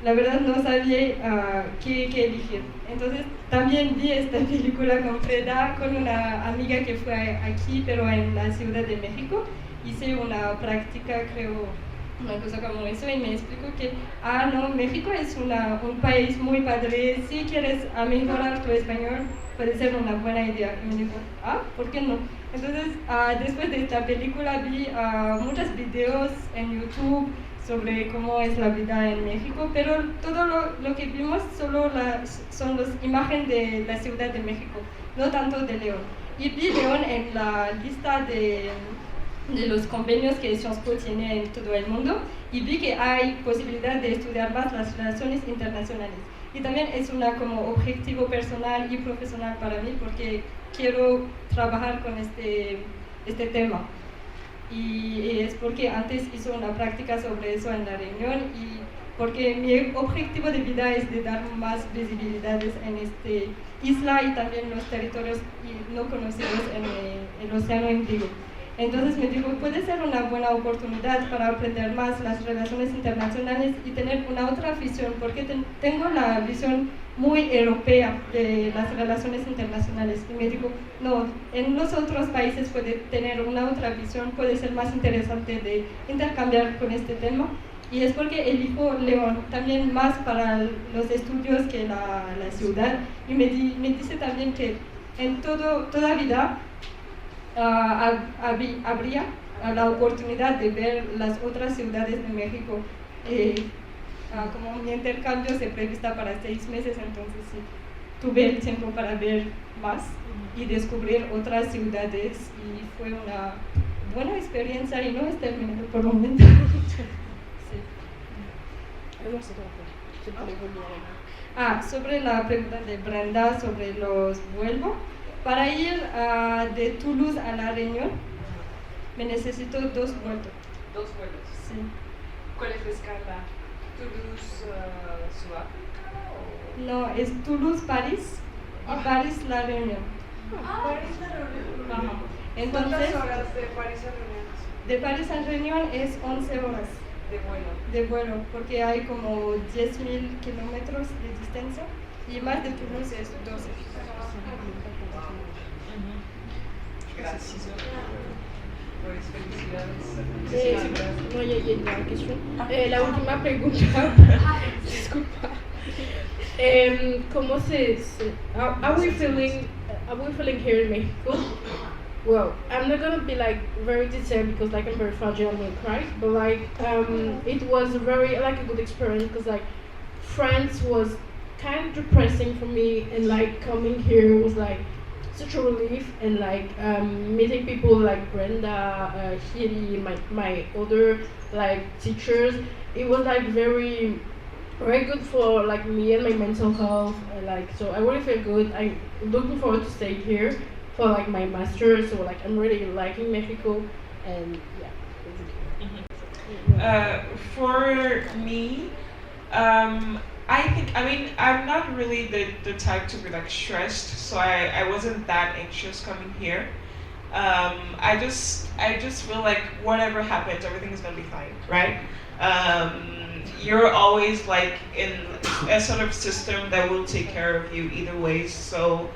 la verdad no sabía qué elegir. Entonces, también vi esta película con Freda, con una amiga que fue aquí, pero en la Ciudad de México. Hice una práctica, creo, una cosa como eso, y me explicó que, no, México es un país muy padre, si quieres mejorar tu español, puede ser una buena idea. Y me dijo, ¿por qué no? Entonces, después de esta película vi muchos videos en YouTube sobre cómo es la vida en México, pero todo lo que vimos solo son las imágenes de la Ciudad de México, no tanto de León. Y vi León en la lista de los convenios que Sciences Po tiene en todo el mundo, y vi que hay posibilidad de estudiar más las relaciones internacionales. Y también es como objetivo personal y profesional para mí, porque quiero trabajar con este tema. Y es porque antes hice una práctica sobre eso en la reunión, y porque mi objetivo de vida es de dar más visibilidades en esta isla y también los territorios no conocidos en el Océano Índico. Entonces me dijo, puede ser una buena oportunidad para aprender más las relaciones internacionales y tener una otra visión, porque tengo la visión muy europea de las relaciones internacionales. Y me dijo, no, en los otros países puede tener una otra visión, puede ser más interesante de intercambiar con este tema. Y es porque elijo León también más para los estudios que la ciudad. Y me dice también que en toda vida habría la oportunidad de ver las otras ciudades de México. como mi intercambio se prevista para 6 meses, entonces sí, tuve el tiempo para ver más y descubrir otras ciudades y fue una buena experiencia y no es terminado por el momento. Sí. Sobre la pregunta de Brenda sobre los vuelos, para ir de Toulouse a La Réunion me necesito 2 vuelos. 2 vuelos. Sí. ¿Cuál es la escala? ¿Toulouse-Sudáfrica? No, es Toulouse-París y París-La Réunion. París-La Réunion. Entonces, ¿cuántas horas de París a Réunion? De París a Réunion es 11 horas. De vuelo, porque hay como 10.000 kilómetros de distancia y más de Toulouse es 12. Gracias. Pues felicidades. No, ya cuestión. La última pregunta. Disculpa. ¿Cómo are we feeling here in Mexico? Well, I'm not gonna be like very detailed because like I'm very fragile, I'm gonna cry. But like it was a good experience because like France was kind of depressing for me, and like coming here was like such a relief, and like meeting people like Brenda, Hiri, my other like teachers. It was like very good for like me and my mental health. Like so, I really feel good. I'm looking forward to stay here for like my master's, so like I'm really liking Mexico, and yeah, basically. For me, I'm not really the type to be like stressed, so I wasn't that anxious coming here. I just feel like whatever happens, everything is gonna be fine, right? You're always like in a sort of system that will take care of you either way, so.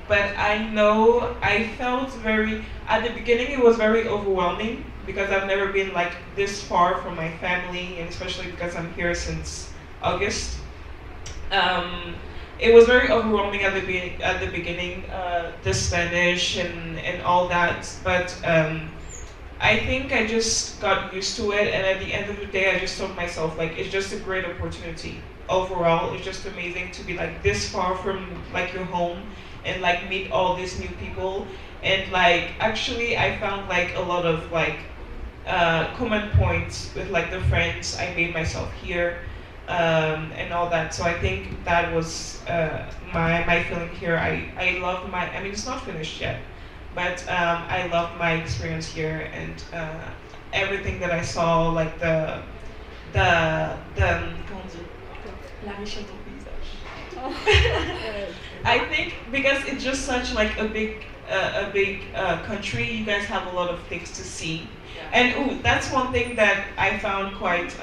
But I know I felt at the beginning it was very overwhelming because I've never been like this far from my family, and especially because I'm here since August. It was very overwhelming at the beginning, the Spanish and all that, but I think I just got used to it, and at the end of the day I just told myself like it's just a great opportunity. Overall, it's just amazing to be like this far from like your home and like meet all these new people, and like actually I found like a lot of like common points with like the friends I made myself here, and all that. So I think that was my feeling here. I love it's not finished yet, but I love my experience here, and everything that I saw, like the La richesse du paysage. I think because it's just such like a big country, you guys have a lot of things to see. And that's one thing that I found quite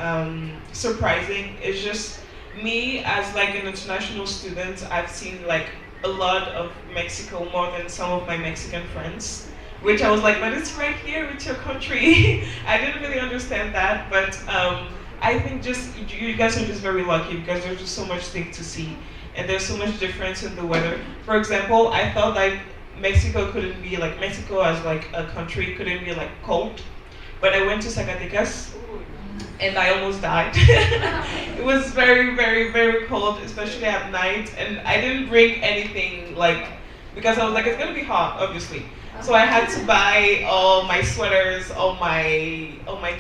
surprising. Is just me as like an international student, I've seen like a lot of Mexico, more than some of my Mexican friends. Which I was like, but it's right here, it's your country. I didn't really understand that, but I think just you guys are just very lucky because there's just so much things to see, and there's so much difference in the weather. For example, I felt like Mexico as like a country couldn't be like cold, but I went to Zacatecas and I almost died. It was very, very, very cold, especially at night, and I didn't bring anything like because I was like it's gonna be hot, obviously. So I had to buy all my sweaters, all my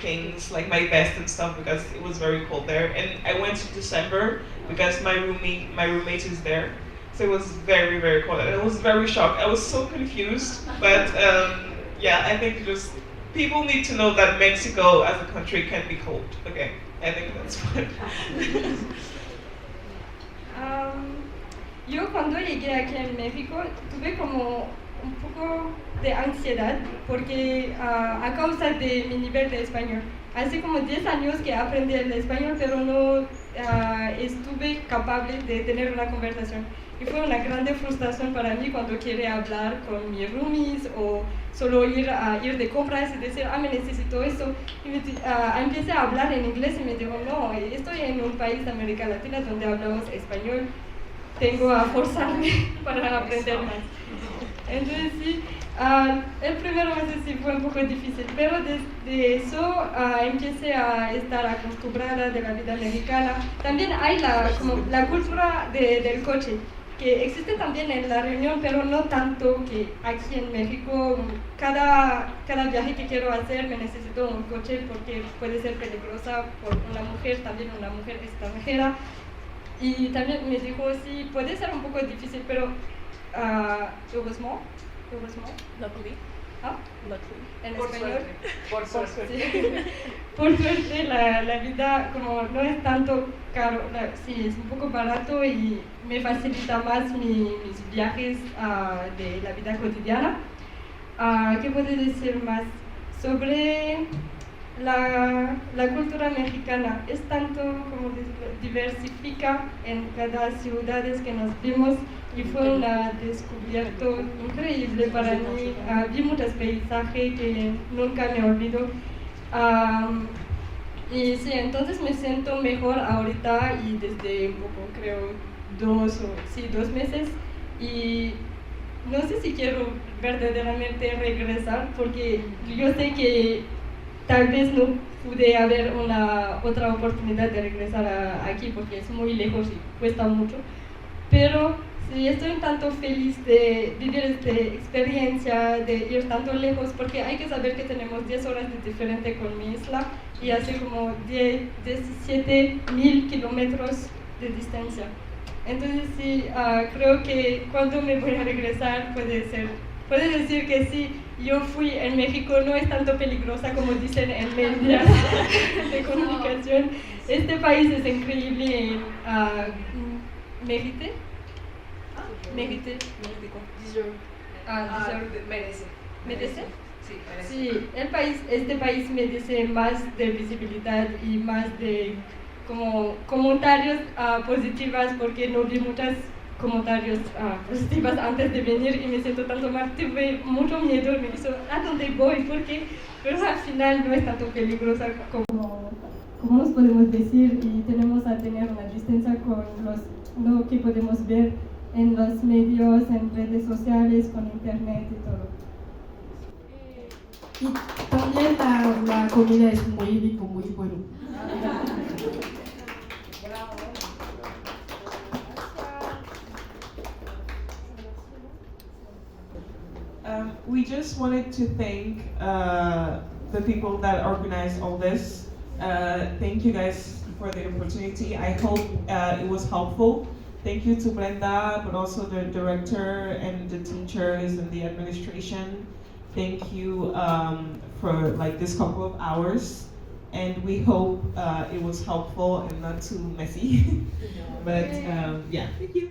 things, like my vest and stuff, because it was very cold there. And I went in December because my roommate is there. So it was very, very cold. And I was very shocked. I was so confused. But yeah, I think just people need to know that Mexico as a country can be cold. Okay, I think that's what. Yo cuando llegué aquí en México tuve como un poco de ansiedad porque a causa de mi nivel de español. Hace como 10 años que aprendí el español, pero no estuve capaz de tener una conversación. Y fue una grande frustración para mí cuando quiere hablar con mis roomies o solo ir de compras y decir, me necesito esto. Y empecé a hablar en inglés y me digo, no, estoy en un país de América Latina donde hablamos español. Tengo a forzarme para aprender más. Entonces sí, El primero mes sí fue un poco difícil, pero desde eso empecé a estar acostumbrada de la vida mexicana. También hay como la cultura del coche, que existe también en la Reunión, pero no tanto que aquí en México. Cada viaje que quiero hacer me necesito un coche porque puede ser peligrosa por una mujer, también una mujer extranjera. Y también me dijo, sí, puede ser un poco difícil, pero heureusement, Luckily. ¿ah? Luckily. En Por español. suerte. Por suerte. Sí. Por suerte la vida como no es tanto caro, sí, es un poco barato y me facilita más mis viajes de la vida cotidiana. ¿Qué puedo decir más? Sobre la cultura mexicana, es tanto como diversifica en cada ciudad que nos vimos y fue un descubierto increíble para mí. Vi muchos paisajes que nunca me olvido. Y sí, entonces me siento mejor ahorita y desde un poco, creo, 2 meses. Y no sé si quiero verdaderamente regresar porque yo sé que tal vez no pude haber otra oportunidad de regresar aquí porque es muy lejos y cuesta mucho. Pero sí, estoy un tanto feliz de vivir esta experiencia, de ir tanto lejos, porque hay que saber que tenemos 10 horas de diferente con mi isla y hace como 17,000 kilómetros de distancia. Entonces sí, creo que cuando me voy a regresar puede decir que sí, yo fui en México, no es tanto peligrosa como dicen en medios de comunicación. Este país es increíble. ¿Mérite? ¿Mérite? Merece. ¿Merece? Sí, merece. Sí, este país merece más de visibilidad y más de como comentarios positivos, porque no vi muchos comentarios positivos antes de venir y me siento tanto mal. Tuve mucho miedo, me hizo, ¿a dónde voy? Porque pero al final no es tanto peligrosa como nos podemos decir y tenemos a tener una distancia con lo que podemos ver en los medios, en redes sociales, con internet y todo. Y también la comida es muy rico, muy bueno. We just wanted to thank the people that organized all this. Thank you guys for the opportunity. I hope it was helpful. Thank you to Brenda, but also the director and the teachers and the administration. Thank you for like this couple of hours. And we hope it was helpful and not too messy. But yeah, thank you.